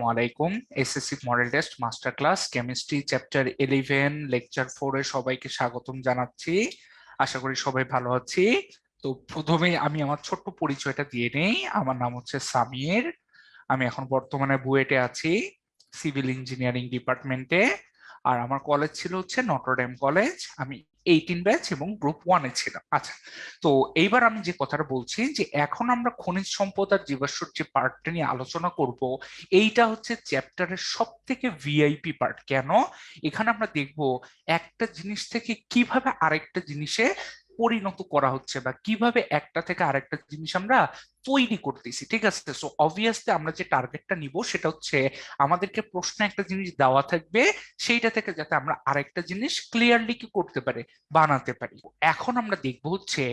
আসসালামু আলাইকুম। SSC model test master class chemistry chapter 11 lecture 4 এ সবাইকে স্বাগতম জানাচ্ছি। আশা করি সবাই ভালো আছি। তো প্রথমে আমি আমার ছোট্ট পরিচয়টা দিয়ে নেই। আমার নাম হচ্ছে সামির। আমি এখন বর্তমানে বুয়েটে আছি, সিভিল ইঞ্জিনিয়ারিং ডিপার্টমেন্টে। আর আমার কলেজ ছিল হচ্ছে নটরডেম কলেজ। আমি 18 ব্যাচ এবং গ্রুপ 1 এ ছিলাম। আচ্ছা, তো এইবার আমি যে কথাটা বলছি যে এখন আমরা খনিজ সম্পদ আর জীবাশ্মর যে পার্টটা নিয়ে আলোচনা করব, এইটা হচ্ছে চ্যাপ্টারের সব থেকে ভিআইপি পার্ট। কেন? এখানে আমরা দেখব একটা জিনিস থেকে কিভাবে আরেকটা জিনিসে পরিণত করা হচ্ছে বা কিভাবে একটা থেকে আরেকটা জিনিস আমরা তৈরি করতেছি। ঠিক আছে, সো অবভিয়াসলি আমরা যে টার্গেটটা নিব সেটা হচ্ছে আমাদেরকে প্রশ্নে একটা জিনিস দেওয়া থাকবে, সেইটা থেকে যাতে আমরা আরেকটা জিনিস ক্লিয়ারলি কি করতে পারি, বানাতে পারি। এখন আমরা দেখবো হচ্ছে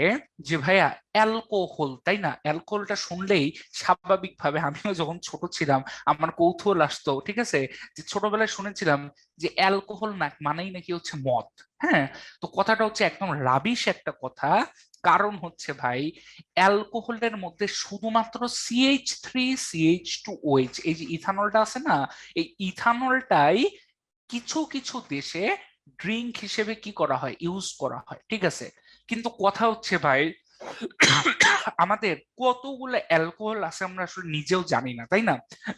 যে ভাইয়া অ্যালকোহল, তাই না? অ্যালকোহলটা শুনলেই স্বাভাবিকভাবে আমিও যখন ছোট ছিলাম আমার কৌতূহল আসতো। ঠিক আছে, যে ছোটবেলায় শুনেছিলাম যে অ্যালকোহল না মানেই নাকি হচ্ছে মদ। হ্যাঁ, তো কথাটা হচ্ছে একদম রাবিশ একটা কথা। কারণ হচ্ছে ভাই, অ্যালকোহলের মধ্যে শুধুমাত্র CH3 CH2OH, এই যে ইথানলটা আছে না, এই ইথানলটাই কিছু কিছু দেশে ড্রিঙ্ক হিসেবে কি করা হয়, ইউজ করা হয়। ঠিক আছে, কিন্তু কথা হচ্ছে ভাই, আমাদের কতগুলো অ্যালকোহল আছে আমরা আসলে নিজেও জানি না, তাই না?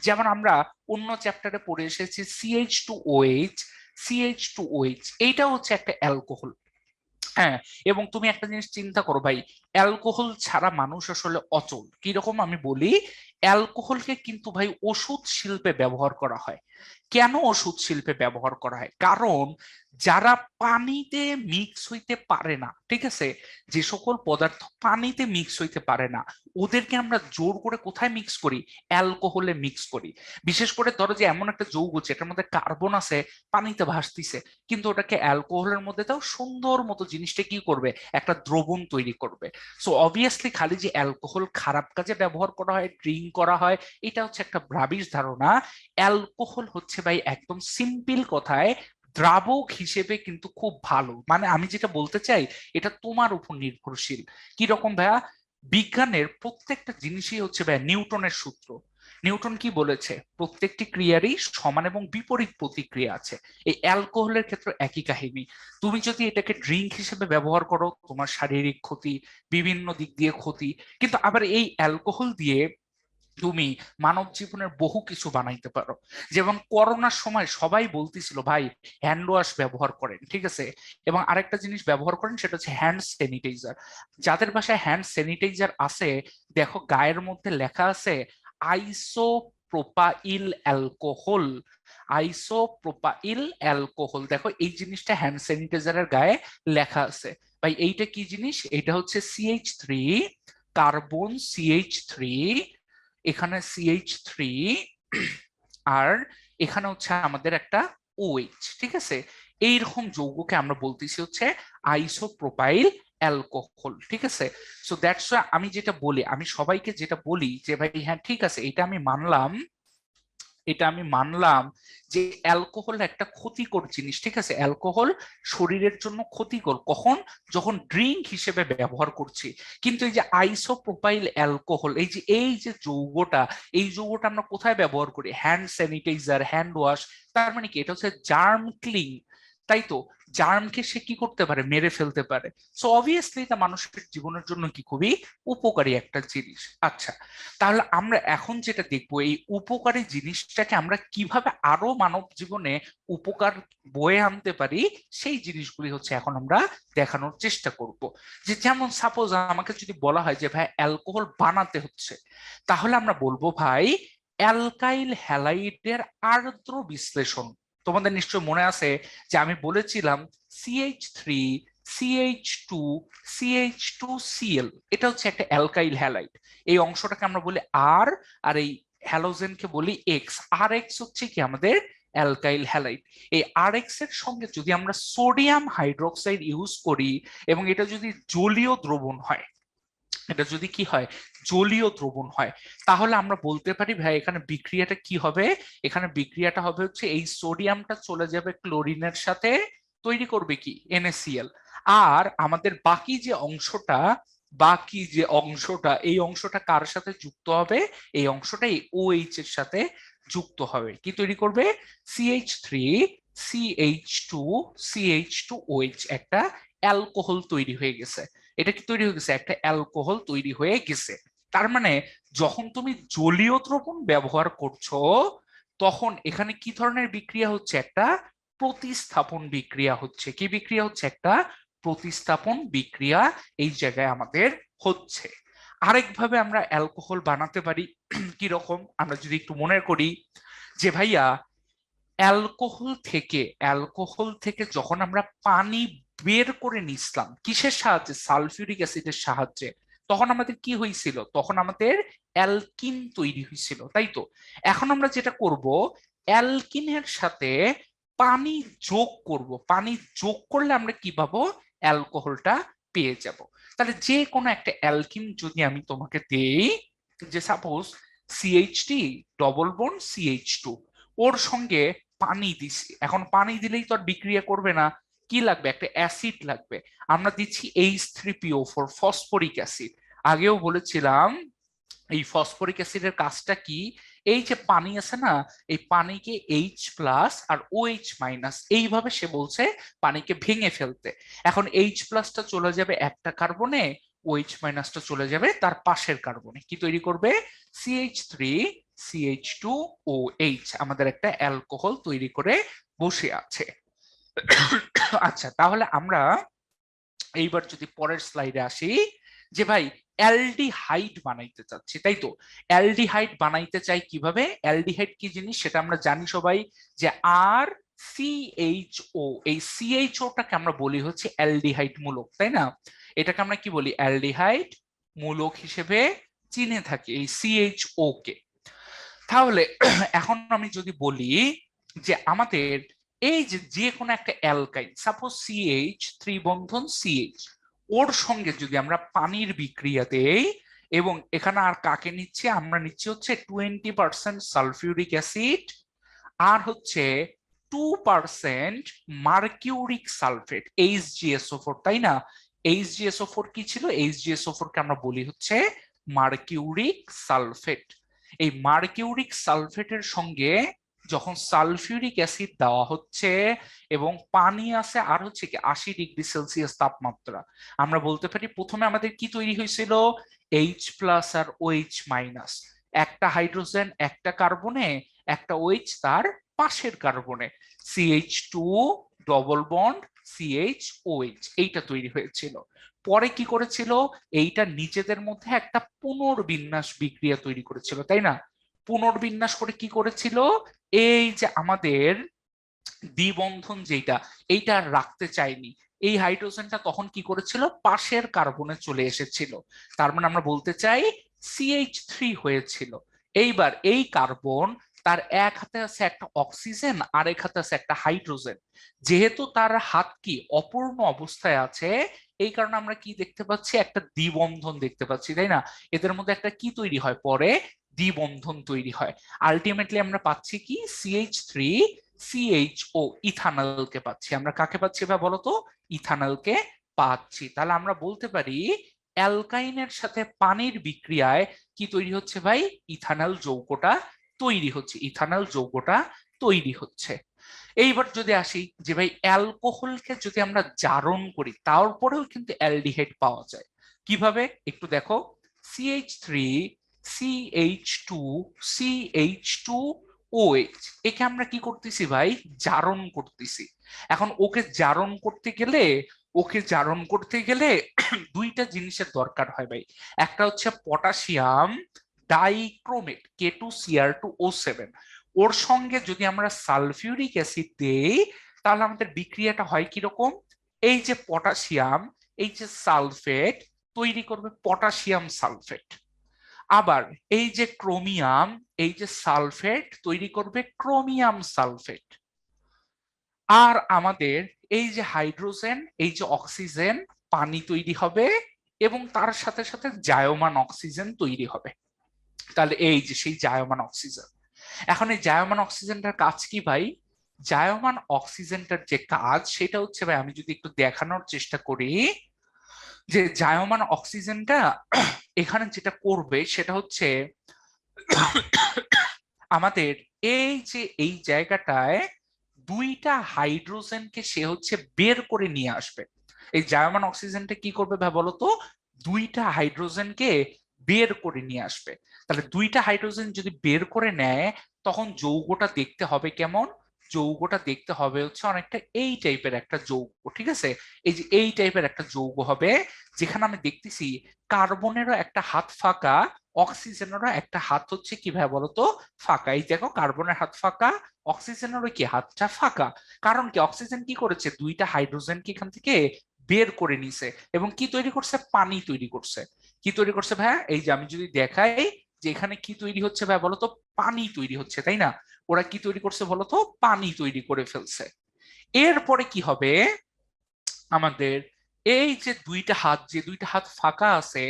যেমন আমরা অন্য চ্যাপ্টারে পড়ে এসেছি CH2OH এইটা হচ্ছে একটা অ্যালকোহল। হ্যাঁ, এবং তুমি একটা জিনিস চিন্তা করো ভাই, অ্যালকোহল ছাড়া মানুষ আসলে অচল। কিরকম আমি বলি, অ্যালকোহলকে কিন্তু ভাই ওষুধ শিল্পে ব্যবহার করা হয়। কেন ওষুধ শিল্পে ব্যবহার করা হয়? কারণ যারা পানিতে মিক্স হইতে পারে না, ঠিক আছে, যে সকল পদার্থ পানিতে মিক্স হইতে পারে না, ওদেরকে আমরা জোর করে কোথায় মিক্স করি? অ্যালকোহলে মিক্স করি। বিশেষ করে ধরো যে এমন একটা যৌগ যেটার মধ্যে কার্বন আছে, পানিতে ভাসতিছে, কিন্তু ওটাকে অ্যালকোহলের মধ্যে দাও, সুন্দর মতো জিনিসটা কি করবে, একটা দ্রবণ তৈরি করবে। সো অবভিয়াসলি খালি যে অ্যালকোহল খারাপ কাজে ব্যবহার করা হয়, ড্রিঙ্ক করা হয়, এটা হচ্ছে একটা ভ্রাবিস ধারণা। অ্যালকোহল হচ্ছে ভাই একদম সিম্পল কথায় দ্রাবক হিসেবে কিন্তু খুব ভালো। মানে আমি যেটা বলতে চাই, এটা তোমার উপর নির্ভরশীল। কি রকম ভাইয়া? বিজ্ঞানের প্রত্যেকটা জিনিসই হচ্ছে ভাইয়া নিউটনের সূত্র। নিউটন কি বলেছে? প্রত্যেকটি ক্রিয়ারই সমান এবং বিপরীত প্রতিক্রিয়া আছে। এই অ্যালকোহলের ক্ষেত্রে একই কাহিনী। তুমি যদি এটাকে ড্রিঙ্ক হিসেবে ব্যবহার করো, তোমার শারীরিক ক্ষতি, বিভিন্ন দিক দিয়ে ক্ষতি। কিন্তু আবার এই অ্যালকোহল দিয়ে তুমি মানব জীবনের বহু কিছু বানাইতে পারো। যেমন করোনার সময় সবাই বলতেছিল ভাই হ্যান্ড ওয়াশ ব্যবহার করেন, ঠিক আছে, এবং আরেকটা জিনিস ব্যবহার করেন, সেটা হচ্ছে হ্যান্ড স্যানিটাইজার। যাদের বাসায় হ্যান্ড স্যানিটাইজার আছে, দেখো গায়ের মধ্যে লেখা আছে আইসোপ্রোপাইল অ্যালকোহল। আইসোপ্রোপাইল অ্যালকোহল, দেখো এই জিনিসটা হ্যান্ড স্যানিটাইজারের গায়ে লেখা আছে। ভাই এইটা কি জিনিস? এটা হচ্ছে CH3, কার্বন CH3, এখানে CH3, আর এখানে হচ্ছে আমাদের একটা OH। ঠিক আছে, এইরকম যৌগকে আমরা বলতেছি হচ্ছে আইসোপ্রোপাইল অ্যালকোহল। ঠিক আছে, সো দ্যাটস আমি যেটা বলি, আমি সবাইকে যেটা বলি যে ভাই হ্যাঁ ঠিক আছে, এটা আমি মানলাম, এটা আমি মানলাম যে অ্যালকোহল একটা ক্ষতিকর জিনিস। ঠিক আছে, অ্যালকোহল শরীরের জন্য ক্ষতিকর কখন? যখন ড্রিঙ্ক হিসেবে ব্যবহার করছি। কিন্তু এই যে আইসোপ্রোপাইল অ্যালকোহল, এই যে যৌগটা, এই যৌগটা আমরা কোথায় ব্যবহার করি? Hand sanitizer, hand wash. তার মানে কি? এটা হচ্ছে জার্ম ক্লিং, তাই তো? জার্মকে সে কি করতে পারে? মেরে ফেলতে পারে। সো অবভিয়াসলি এটা মানুষের জীবনের জন্য কি খুবই উপকারী একটা জিনিস। আচ্ছা, তাহলে আমরা এখন যেটা দেখবো, এই উপকারী জিনিসটাকে আমরা কিভাবে আরো মানব জীবনে উপকার বয়ে আনতে পারি, সেই জিনিসগুলি হচ্ছে এখন আমরা দেখানোর চেষ্টা করব। যে যেমন সাপোজ আমাকে যদি বলা হয় যে ভাই অ্যালকোহল বানাতে হচ্ছে, তাহলে আমরা বলবো ভাই অ্যালকাইল হ্যালাইডের আর্দ্র বিশ্লেষণ। তোমাদের নিশ্চয় মনে আছে যে আমি বলেছিলাম CH3 CH2 CH2Cl, এটা হচ্ছে একটা অ্যালকাইল হ্যালাইড। এই অংশটাকে আমরা বলি আর, আর এই হ্যালোজেনকে বলি এক্স। আর এক্স হচ্ছে কি আমাদের অ্যালকাইল হ্যালাইড। এই আর এক্স এর সঙ্গে যদি আমরা সোডিয়াম হাইড্রোক্সাইড ইউজ করি, এবং এটা যদি জলীয় দ্রবণ হয়, এটা যদি কি হয়, জলীয় দ্রবণ হয়, তাহলে আমরা বলতে পারি ভাই এখানে বিক্রিয়াটা কি হবে? এখানে বিক্রিয়াটা হবে হচ্ছে এই সোডিয়ামটা চলে যাবে ক্লোরিনের সাথে, তৈরি করবে কি NaCl। আর আমাদের বাকি যে অংশটা এই অংশটা কার সাথে যুক্ত হবে? এই অংশটা এই OH এর সাথে যুক্ত হবে, কি তৈরি করবে, CH3 CH2 CH2OH, একটা অ্যালকোহল তৈরি হয়ে গেছে। এটা কি তৈরি হয়ে গেছে, একটা অ্যালকোহল তৈরি হয়ে গেছে। তার মানে যখন তুমি জলীয় দ্রবণ ব্যবহার করছো তখন এখানে কি ধরনের বিক্রিয়া হচ্ছে, একটা প্রতিস্থাপন বিক্রিয়া হচ্ছে। কি বিক্রিয়া হচ্ছে, একটা প্রতিস্থাপন বিক্রিয়া এই জায়গায় আমাদের হচ্ছে। আরেকভাবে আমরা অ্যালকোহল বানাতে পারি কি রকম, আমরা যদি একটু মনে করি যে ভাইয়া অ্যালকোহল থেকে যখন আমরা পানি বের করে নিছিলাম কিসের সাহায্যে, সালফিউরিক অ্যাসিডের সাহায্যে, তখন আমাদের কি হয়েছিল, তখন আমাদের অ্যালকিন তৈরি হয়েছিল, তাই তো। এখন আমরা যেটা করব, অ্যালকিনের সাথে পানি যোগ করব, পানি যোগ করলে আমরা কি পাবো, অ্যালকোহলটা পেয়ে যাব। তাহলে যে কোনো একটা অ্যালকিন যদি আমি তোমাকে দেই, যে suppose CH3 double bond CH2, ওর সঙ্গে পানি দিছি, এখন পানি দিলেই তো আর বিক্রিয়া করবে না, কি লাগবে, একটা অ্যাসিড লাগবে। আমরা দিচ্ছি H3PO4, ফসফরিক অ্যাসিড। আগেও বলেছিলাম এই ফসফরিক অ্যাসিডের কাজটা কি, এই যে পানি আছে না, এই পানিকে H+ আর OH- এইভাবে সে বলছে পানিকে ভেঙে ফেলতে। এখন H+টা চলে যাবে একটা কার্বনে, OH- টা চলে যাবে তার পাশের কার্বনে, কি তৈরি করবে, CH3 CH2OH, আমাদের একটা অ্যালকোহল তৈরি করে বসে আছে। আচ্ছা, তাহলে আমরা এইবার যদি পরের স্লাইডে আসি, যে ভাই অ্যালডিহাইড বানাইতে চাচ্ছি, তাই তো। অ্যালডিহাইড বানাইতে চাই কিভাবে, অ্যালডিহাইড কি জিনিস সেটা আমরা জানি সবাই, যে আর CHO, এই CHO-টাকে আমরা বলি হচ্ছে অ্যালডিহাইড মূলক, তাই না। এটাকে আমরা কি বলি, অ্যালডিহাইড মূলক হিসেবে চিনে থাকি এই CHO কে। তাহলে এখন আমি যদি বলি যে আমাদের এই যে যে কোনো একটা অ্যালকাইন, সাপোজ CH3 বন্ধন CH, ওর সঙ্গে যদি আমরা পানির বিক্রিয়া দেই, এবং এখানে আর কাকে নিচ্ছি, আমরা নিচ্ছি হচ্ছে 20% সালফিউরিক অ্যাসিড, আর হচ্ছে 2% মার্কিউরিক সালফেট, HgSO4, তাই না। HgSO4 কি ছিল, HgSO4 কে আমরা বলি হচ্ছে মার্কিউরিক সালফেট। এই মার্কিউরিক সালফেটের সঙ্গে যখন সালফিউরিক অ্যাসিড দেওয়া হচ্ছে, এবং পানি আছে আর হচ্ছে কি 80°C তাপমাত্রা, আমরা বলতে পারি প্রথমে আমাদের কি তৈরি হয়েছিল, H+ আর OH-, একটা হাইড্রোজেন একটা কার্বনে, একটা OH তার পাশের কার্বনে, CH2 ডবল বন্ড CHOH, এইটা তৈরি হয়েছিল। পরে কি করেছিল, এইটা নিজেদের মধ্যে একটা পুনর্বিন্যাস বিক্রিয়া তৈরি করেছিল, তাই না। পুনর্বিন্যাস করে কি করেছিল, এই যে আমাদের দ্বিবন্ধন যেটা, এইটা আর রাখতে চাইনি, এই হাইড্রোজেনটা তখন কি করেছিল, পাশের কার্বনে চলে এসেছিল। তার মানে আমরা বলতে চাই CH3 হয়েছিল। এইবার এই কার্বন, তার এক হাতে আছে একটা অক্সিজেন আর এক হাতে আছে একটা হাইড্রোজেন, যেহেতু তার হাত কি অপূর্ণ অবস্থায় আছে, এই কারণে আমরা কি দেখতে পাচ্ছি, একটা দ্বিবন্ধন দেখতে পাচ্ছি, তাই না। এদের মধ্যে একটা কি তৈরি হয়, পরে দ্বিবন্ধন তৈরি হয়। আলটিমেটলি আমরা পাচ্ছি কি, CH3 CHO, ইথানলকে পাচ্ছি। আমরা কাকে পাচ্ছি বা বলতো, ইথানলকে পাচ্ছি। তাহলে আমরা বলতে পারি অ্যালকাইনের সাথে পানির বিক্রিয়ায় কি তৈরি হচ্ছে ভাই, ইথানল যৌগটা তৈরি হচ্ছে, ইথানল যৌগটা তৈরি হচ্ছে। এইবার যদি আসি যে ভাই অ্যালকোহলকে যদি আমরা জারণ করি তারপরেও কিন্তু অ্যালডিহাইড পাওয়া যায়, কিভাবে একটু দেখো, CH3 CH2 CH2OH, একে আমরা কি করতেছি ভাই, জারণ করতেছি। এখন ওকে জারণ করতে গেলে দুইটা জিনিসের দরকার হয় ভাই। একটা হচ্ছে পটাশিয়াম ডাইক্রোমেট K2Cr2O7, ওর সঙ্গে যদি আমরা সালফিউরিক অ্যাসিড দেই, তাহলে আমাদের বিক্রিয়াটা হয় কিরকম, এই যে পটাশিয়াম, এই যে সালফেট তৈরি করবে পটাশিয়াম সালফেট, আবার এই যে ক্রোমিয়াম, এই যে সালফেট তৈরি করবে ক্রোমিয়াম সালফেট, আর আমাদের এই যে হাইড্রোজেন এই যে অক্সিজেন, পানি তৈরি হবে, এবং তার সাথে সাথে জায়মান অক্সিজেন তৈরি হবে। তাহলে এই যে সেই জায়মান অক্সিজেন, এখন এই জায়মান অক্সিজেনটার কাজ কি ভাই, জায়মান অক্সিজেনটার যে কাজ সেটা হচ্ছে ভাই, আমি যদি একটু দেখানোর চেষ্টা করি, যে জায়মান অক্সিজেনটা এখানে যেটা করবে সেটা হচ্ছে আমাদের এই যে এই জায়গাটায় দুইটা হাইড্রোজেনকে সে হচ্ছে বের করে নিয়ে আসবে। এই জায়মান অক্সিজেনটা কি করবে ভাই বলতো, দুইটা হাইড্রোজেনকে বের করে নিয়ে আসবে। তাহলে দুইটা হাইড্রোজেন যদি বের করে নেয় তখন যৌগটা দেখতে হবে কেমন, যৌগটা দেখতে হবে হচ্ছে অনেকটা এই টাইপের একটা যৌগ, ঠিক আছে। এই যে এই টাইপের একটা যৌগ হবে, যেখানে আমি দেখতেছি কার্বনেরও একটা হাত ফাঁকা, অক্সিজেনেরও একটা হাত হচ্ছে কিভাবে বলতো ফাঁকা। এই দেখো কার্বনের হাত ফাঁকা, অক্সিজেনেরও কি হাতটা ফাঁকা। কারণ কি অক্সিজেন কি করেছে, দুইটা হাইড্রোজেনকে এখান থেকে বের করে নিছে এবং কি তৈরি করছে, পানি তৈরি করছে। কি তৈরি করছে ভাইয়া, এই যে আমি যদি দেখাই যে এখানে কি তৈরি হচ্ছে ভাইয়া বলতো, পানি তৈরি হচ্ছে, তাই না। ওরা কি তৈরি করছে বলতো, পানি তৈরি করে ফেলছে। এরপরে কি হবে, আমাদের এই যে দুইটা হাত, যে দুইটা হাত ফাঁকা আছে,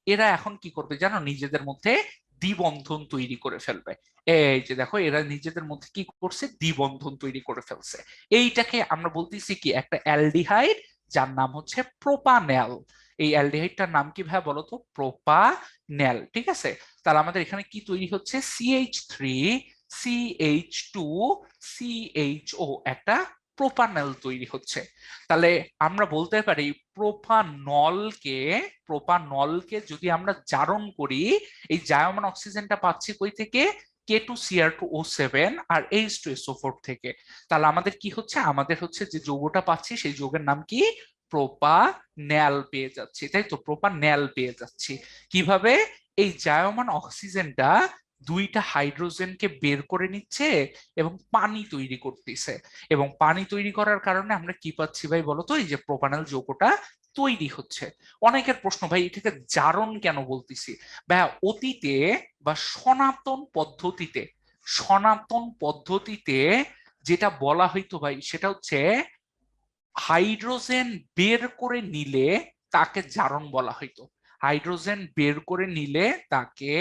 এরা এখন কি করবে জানো, নিজেদের মধ্যে দ্বিবন্ধন তৈরি করে ফেলবে। এই যে দেখো এরা নিজেদের মধ্যে কি করছে, দ্বিবন্ধন তৈরি করে ফেলছে। এইটাকে আমরা বলতেছি কি একটা অ্যালডিহাইড, যার নাম হচ্ছে প্রোপানেল। এই অ্যালডিহাইডটার নাম কি ভাই বলো তো, প্রোপানেল, ঠিক আছে। তাহলে আমাদের এখানে কি তৈরি হচ্ছে, CH3 CH2 CHO, একটা প্রোপানেল তৈরি হচ্ছে। তাহলে আমরা বলতে পারি প্রোপানলকে, প্রোপানলকে যদি আমরা জারণ করি, এই জায়মান অক্সিজেনটা পাচ্ছি কই থেকে, K2Cr2O7 আর H2SO4 থেকে। তাহলে আমাদের কি হচ্ছে, আমাদের হচ্ছে যে যৌগটা পাচ্ছি সেই যৌগের নাম কি, প্রোপানেল পেয়ে যাচ্ছি, তাই তো, প্রোপানেল পেয়ে যাচ্ছি। কিভাবে, এই জায়মান অক্সিজেনটা দুইটা হাইড্রোজেনকে বের করে নিচ্ছে এবং পানি তৈরি করতেছে, এবং পানি তৈরি করার কারণে আমরা কি পাচ্ছি ভাই বলতো, এই যে প্রোপানল যৌগটা তৈরি হচ্ছে। অনেকের প্রশ্ন, ভাই এটাকে জারণ কেন বলতেছি, ভাই অতীতে বা সনাতন পদ্ধতিতে, সনাতন পদ্ধতিতে যেটা বলা হইতো ভাই সেটা হচ্ছে হাইড্রোজেন বের করে নিলে তাকে জারণ বলা হইতো। হাইড্রোজেন বের করে নিলে তাকে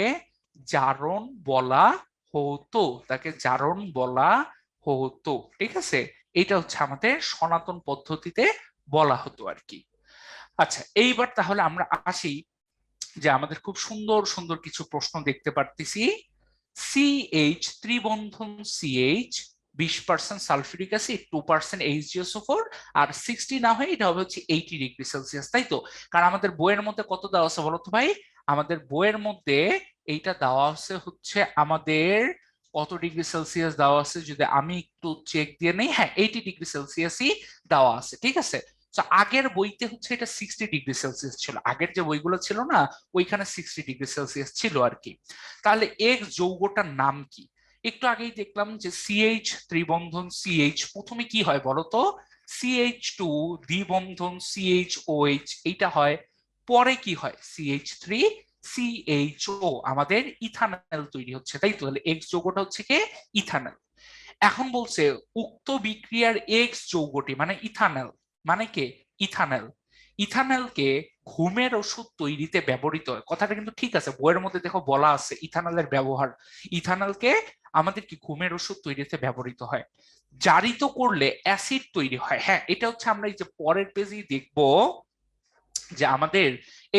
জারণ বলা হতো, তাকে জারণ বলা হতো, ঠিক আছে। এটা হচ্ছে আমাদের সনাতন পদ্ধতিতে বলা হতো আর কি। আচ্ছা এইবার তাহলে আমরা আসি যে আমাদের খুব সুন্দর সুন্দর কিছু প্রশ্ন দেখতে পারতেছি। সিএইচ ত্রিবন্ধন সিএইচ, 20% সালফিউরিক অ্যাসিড, 2% HgSO4, আর 60 না হয় এটা হবে হচ্ছে 80°C, তাই তো। কারণ আমাদের বইয়ের মধ্যে কত দেওয়া আছে বলতো ভাই, আমাদের বইয়ের মধ্যে এইটা দেওয়া আছে হচ্ছে আমাদের কত ডিগ্রি সেলসিয়াস দেওয়া আছে, যদি আমি একটু চেক দিয়ে নেই, হ্যাঁ 80°C দেওয়া আছে, ঠিক আছে। তো আগের বইতে হচ্ছে এটা 60°C ছিল, আগের যে বইগুলো ছিল না ওইখানে 60°C ছিল আর কি। তাহলে এক্স যৌগটার নাম কি, একটু আগেই দেখলাম যে সিএইচ ত্রিবন্ধন সিএইচ, প্রথমে কি হয় বলতো, CH2 দ্বিবন্ধন CHOH এইটা হয়, পরে কি হয় CH3 CHO, আমাদের ইথানল তৈরি হচ্ছে, তাই তো। তাহলে এক্স যৌগটা হচ্ছে কি, ইথানল। এখন বলছে উক্ত বিক্রিয়ার এক্স যৌগটি মানে ইথানল, মানে কে, ইথানল, ইথানলকে ঘুমের ওষুধ তৈরিতে ব্যবহৃত হয়। কথাটা কিন্তু ঠিক আছে, বইয়ের মধ্যে দেখো বলা আছে ইথানলের ব্যবহার, ইথানলকে আমাদের কি ঘুমের ওষুধ তৈরিতে ব্যবহৃত হয়। জারিত করলে অ্যাসিড তৈরি হয়, হ্যাঁ এটা হচ্ছে আমরা এই যে পরের পেজেই দেখবো যে আমাদের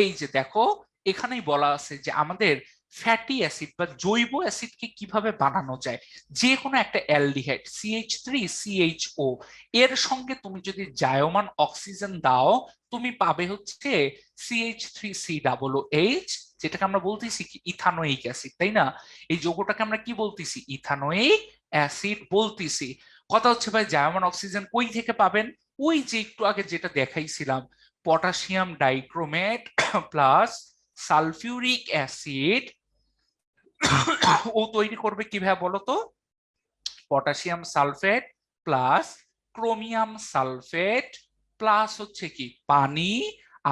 এই যে দেখো এখানেই বলা আছে যে আমাদের ফ্যাটি অ্যাসিড বা জৈব অ্যাসিডকে কিভাবে বানানো যায়। যে কোনো একটা অ্যালডিহাইড CH3CHO এর সঙ্গে তুমি যদি জায়মান অক্সিজেন দাও, তুমি পাবে হচ্ছে CH3COOH, যেটাকে আমরা বলতেছি কি ইথানোয়িক অ্যাসিড, তাই না। এই যৌগটাকে আমরা কি বলতেছি, ইথানোয়িক অ্যাসিড বলতেছি। কথা হচ্ছে ভাই জায়মান অক্সিজেন কই থেকে পাবেন, ওই যে একটু আগে যেটা দেখাইছিলাম, potassium dichromate plus sulphuric acid ও তৈরি করবে কিভাবে বলতো, potassium sulphate plus chromium sulphate plus হচ্ছে কি পানি,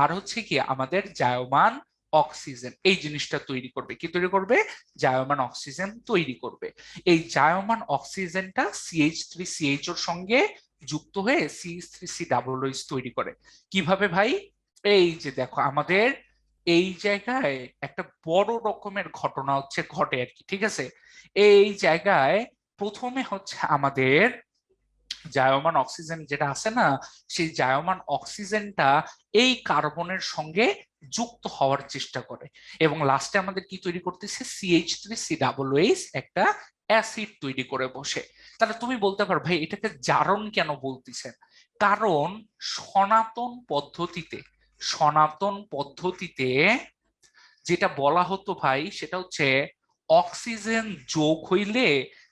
আর হচ্ছে কি আমাদের জায়মান অক্সিজেন, এই জিনিসটা তৈরি করবে, কি তৈরি করবে, জায়মান অক্সিজেন তৈরি করবে। এই জায়মান অক্সিজেনটা CH3CH ওর সঙ্গে যুক্ত হয়ে CH3COOH তৈরি করে। কিভাবে ভাই, এই যে দেখো আমাদের এই জায়গায় একটা বড় রকমের ঘটনা হচ্ছে ঘটে আর কি, ঠিক আছে। এই জায়গায় প্রথমে হচ্ছে আমাদের জায়মান অক্সিজেন যেটা আছে না, সেই জায়মান অক্সিজেনটা এই কার্বনের সঙ্গে যুক্ত হওয়ার চেষ্টা করে এবং লাস্টে আমাদের কি তৈরি করতেছে, CH3COOH একটা অ্যাসিড তৈরি করে বসে। তাহলে তুমি বলতে পারো ভাই এটাকে জারণ কেন বলতেছেন? কারণ সনাতন পদ্ধতিতে যেটা বলা হতো ভাই সেটা হচ্ছে অক্সিজেন যোগ হইলে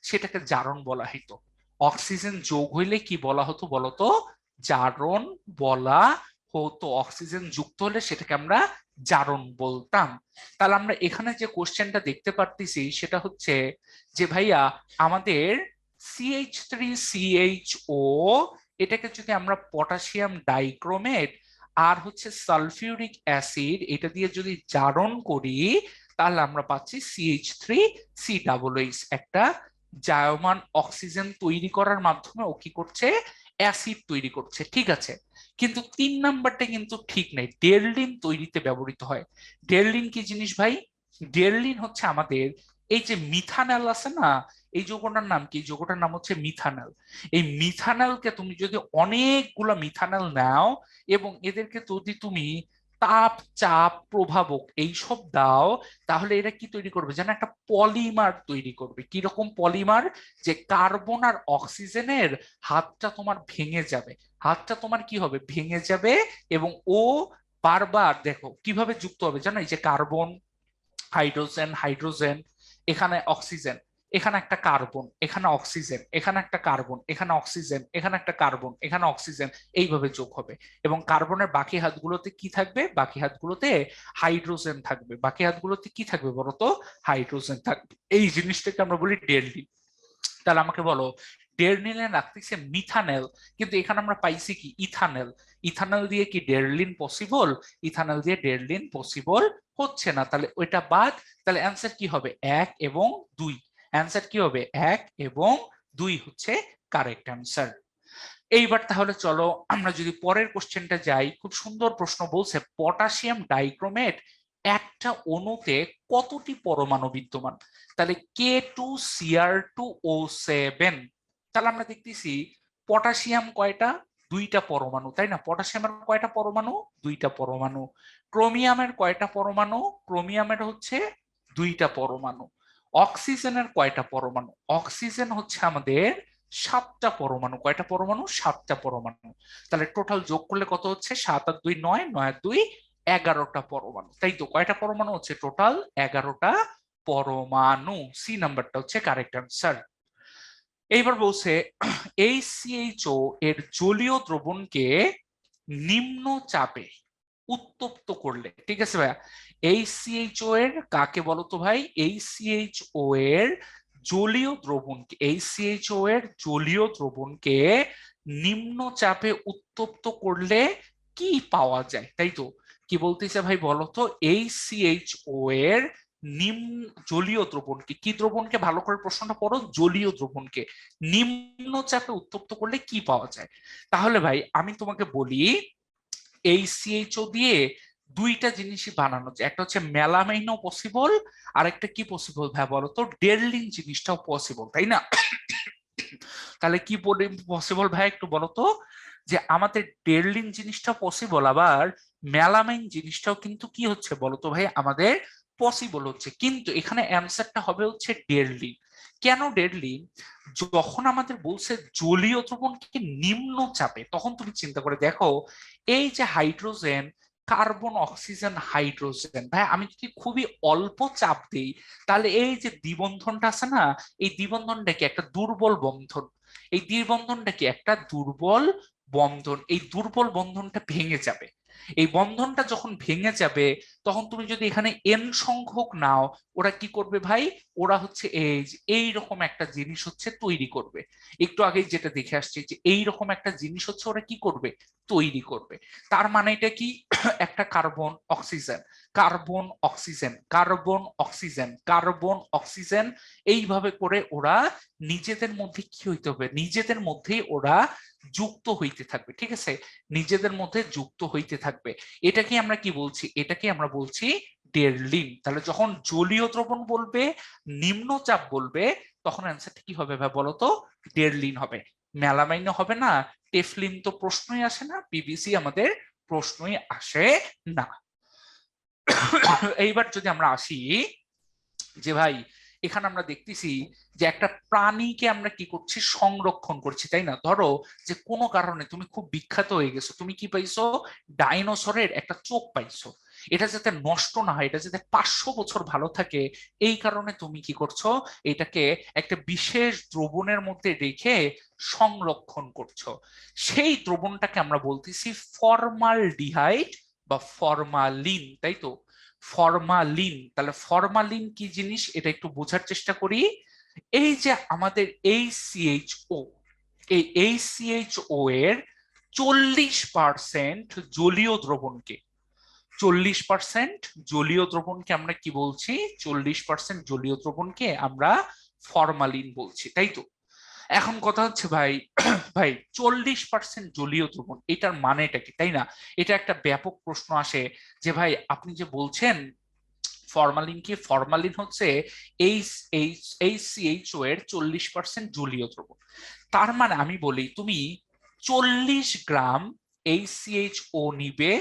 সেটাকে জারণ বলা হতো। অক্সিজেন যোগ হইলে কি বলা হতো বলতো? জারণ বলা হতো। অক্সিজেন যুক্ত হলে সেটাকে আমরা জারণ বলতাম। তাহলে আমরা এখানে যে কোশ্চেনটা দেখতে পারতেছি সেটা হচ্ছে যে ভাইয়া আমাদের CH3CHO এটাকে যদি আমরা পটাশিয়াম ডাইক্রোমেট আর হচ্ছে সালফিউরিক অ্যাসিড এটা দিয়ে যদি জারণ করি তাহলে আমরা পাচ্ছি CH3COH, একটা জায়মান অক্সিজেন তৈরি করার মাধ্যমে ও কি করছে? অ্যাসিড তৈরি করছে। ঠিক আছে, কিন্তু 3 নাম্বারটা কিন্তু ঠিক নেই। ডেরলিন তৈরিতে ব্যবহৃত হয়। ডেরলিন কি জিনিস ভাই? ডেরলিন হচ্ছে আমাদের এই যে মিথানল আছে না, এই যৌগটার নাম কি? যৌগটার নাম হচ্ছে মিথানল। এই মিথানলকে তুমি যদি অনেকগুলা মিথানল নাও এবং এদেরকে যদি তুমি তাপ, চাপ, প্রভাবক এইসব দাও, তাহলে এরা কি তৈরি করবে জানো? একটা পলিমার তৈরি করবে। কি রকম পলিমার? যে কার্বন আর অক্সিজেনের হাতটা তোমার ভেঙে যাবে। হাতটা তোমার কি হবে? ভেঙে যাবে। এবং ও বারবার দেখো কিভাবে যুক্ত হবে জানো? এই যে কার্বন, হাইড্রোজেন, হাইড্রোজেন, এখানে অক্সিজেন, এখানে একটা কার্বন, এখানে অক্সিজেন, এখানে একটা কার্বন, এখানে অক্সিজেন, এখানে একটা কার্বন, এখানে অক্সিজেন, এইভাবে যোগ হবে। এবং কার্বনের বাকি হাতগুলোতে কি থাকবে? বাকি হাতগুলোতে হাইড্রোজেন থাকবে। বাকি হাতগুলোতে কি থাকবে বলতো? হাইড্রোজেন থাকবে। এই জিনিসটাকে আমরা বলি ডেডলি। তাহলে আমাকে বলো, ডেরলিনে রাখতেছে মিথানেল, কিন্তু এখানে আমরা পাইছি কি? ইথানেল। ইথানেল দিয়ে কি ডেরলিন পসিবল? ইথানেল দিয়ে ডেরলিন পসিবল হচ্ছে না। তাহলে ওইটা বাদ। তাহলে অ্যান্সার কি হবে? 1 এবং 2। অ্যান্সার কি হবে? 1 এবং 2 হচ্ছে কারেক্ট অ্যান্সার। এইবার তাহলে চলো আমরা যদি পরের কোশ্চেনটা যাই। খুব সুন্দর প্রশ্ন বলছে, পটাশিয়াম ডাইক্রোমেট একটা অণুতে কতটি পরমাণু বিদ্যমান? তাহলে K2Cr2O7। তাহলে আমরা দেখতেছি পটাশিয়াম কয়টা? 2টা পরমাণু, তাই না? পটাশিয়ামের কয়টা পরমাণু? 2টা পরমাণু। ক্রোমিয়ামের কয়টা পরমাণু? ক্রোমিয়ামের হচ্ছে 2টা পরমাণু। অক্সিজেনের কয়টা পরমাণু? অক্সিজেন হচ্ছে আমাদের 7টা পরমাণু। কয়টা পরমাণু? 7টা পরমাণু। তাহলে টোটাল যোগ করলে কত হচ্ছে? 7 আর 2 9, 9 আর 2 11টা পরমাণু। তাই তো, কয়টা পরমাণু হচ্ছে? টোটাল 11টা পরমাণু। সি নাম্বারটা হচ্ছে কারেক্ট অ্যান্সার। এইবার বলছে HCHO এর জলীয় দ্রবণকে নিম্ন চাপে উত্তপ্ত করলে, ঠিক আছে ভাইয়া, HCHO এর কাকে বলতো ভাই? HCHO এর জলীয় দ্রবণকে, HCHO এর জলীয় দ্রবণকে নিম্ন চাপে উত্তপ্ত করলে কি পাওয়া যায়? তাই তো, কি বলতেছে ভাই বলতো? HCHO এর নিম্ন জলীয় দ্রবণকে, কি দ্রবণকে? ভালো করে প্রশ্নটা পড়ো। জলীয় দ্রবণকে নিম্ন চাপে উত্তপ্ত করলে কি পাওয়া যায়? তাহলে ভাই আমি তোমাকে বলি, HCHO দিয়ে 2টা জিনিসই বানানো যায়। একটা হচ্ছে মেলামাইনও পসিবল, আর একটা কি পসিবল ভাই বলো তো? ডেরলিন জিনিসটাও পসিবল, তাই না? তাহলে কি পসিবল ভাই একটু বলো তো? যে আমাদের ডেরলিন জিনিসটা পসিবল, আবার মেলামাইন জিনিসটাও কিন্তু কি হচ্ছে বলতো ভাই? আমাদের পসিবল হচ্ছে। কিন্তু এখানে অ্যান্সারটা হবে হচ্ছে ডেরলিন। কেন ডেরলিন? যখন আমাদের বলছে জলীয় দ্রবণকে নিম্ন চাপে, তখন তুমি চিন্তা করে দেখো, এই যে হাইড্রোজেন, কার্বন, অক্সিজেন, হাইড্রোজেন, ভাই আমি যদি খুবই অল্প চাপ দিই, তাহলে এই যে দ্বিবন্ধনটা আছে না, এই দ্বিবন্ধনটা কি একটা দুর্বল বন্ধন। এই দ্বিবন্ধনটা কি একটা দুর্বল বন্ধন। এই দুর্বল বন্ধনটা ভেঙে যাবে। এই বন্ধনটা যখন ভেঙে যাবে, তখন তুমি যদি এখানে এন সংখ্যক নাও, ওরা কি করবে ভাই? ওরা হচ্ছে এই রকম একটা জিনিস হচ্ছে তৈরি করবে। একটু আগে যেটা দেখে আসছি, যে এই রকম একটা জিনিস হচ্ছে ওরা কি করবে? তৈরি করবে। তার মানে এটা কি? একটা carbon, oxygen, carbon, oxygen, carbon, oxygen, carbon, oxygen, এইভাবে করে ওরা নিজেদের মধ্যে কি হইতে হবে? নিজেদের মধ্যেই ওরা যুক্ত হইতে থাকবে। ঠিক আছে, নিজেদের মধ্যে যুক্ত হইতে থাকবে। এটাকে আমরা কি বলছি? এটাকে আমরা বলছি ডেরলিন। তাহলে যখন জলীয় দ্রবণ বলবে, নিম্নচাপ বলবে, তখন অ্যান্সারটা কি হবে ভাই বলতো? ডেরলিন হবে। মেলামাইনও হবে না, টেফলিন তো প্রশ্নই আসে না, পিভিসি আমাদের প্রশ্নই আসে না। এইবার যদি আমরা আসি যে ভাই এখানে আমরা দেখতেছি যে একটা প্রাণীকে আমরা কি করছি, সংরক্ষণ করছি, তাই না? ধরো যে কোনো কারণে তুমি খুব বিখ্যাত হয়ে গেছো, তুমি কি পাইছো, ডাইনোসরের একটা চোখ পাইছো, এটা যাতে নষ্ট না হয়, এটা যাতে 500 বছর ভালো থাকে, এই কারণে তুমি কি করছো, এটাকে একটা বিশেষ দ্রবণের মধ্যে রেখে সংরক্ষণ করছো। সেই দ্রবণটাকে আমরা বলতেছি ফর্মালডিহাইড বা ফরমালিন, তাই তো? ফরমালিন। তাহলে ফরমালিন কি জিনিস এটা একটু বোঝার চেষ্টা করি। এই যে আমাদের এইচসিএইচও, এই এইচসিএইচও এর 40% জলীয় দ্রবণকে, 40% জলীয় দ্রবণকে আমরা কি বলছি, 40% জলীয় দ্রবণকে আমরা ফরমালিন বলছি, তাই তো? এখন কথা হচ্ছে ভাই, ভাই 40% জলীয় দ্রবণ এটার মানেটা কি, তাই না? এটা একটা ব্যাপক প্রশ্ন আসে যে ভাই আপনি যে বলছেন ফরমালিন কি, ফরমালিন হচ্ছে এইচসিএইচও এর 40% জলীয় দ্রবণ। তার মানে আমি বলি তুমি 40 গ্রাম এইচসিএইচও নিবে,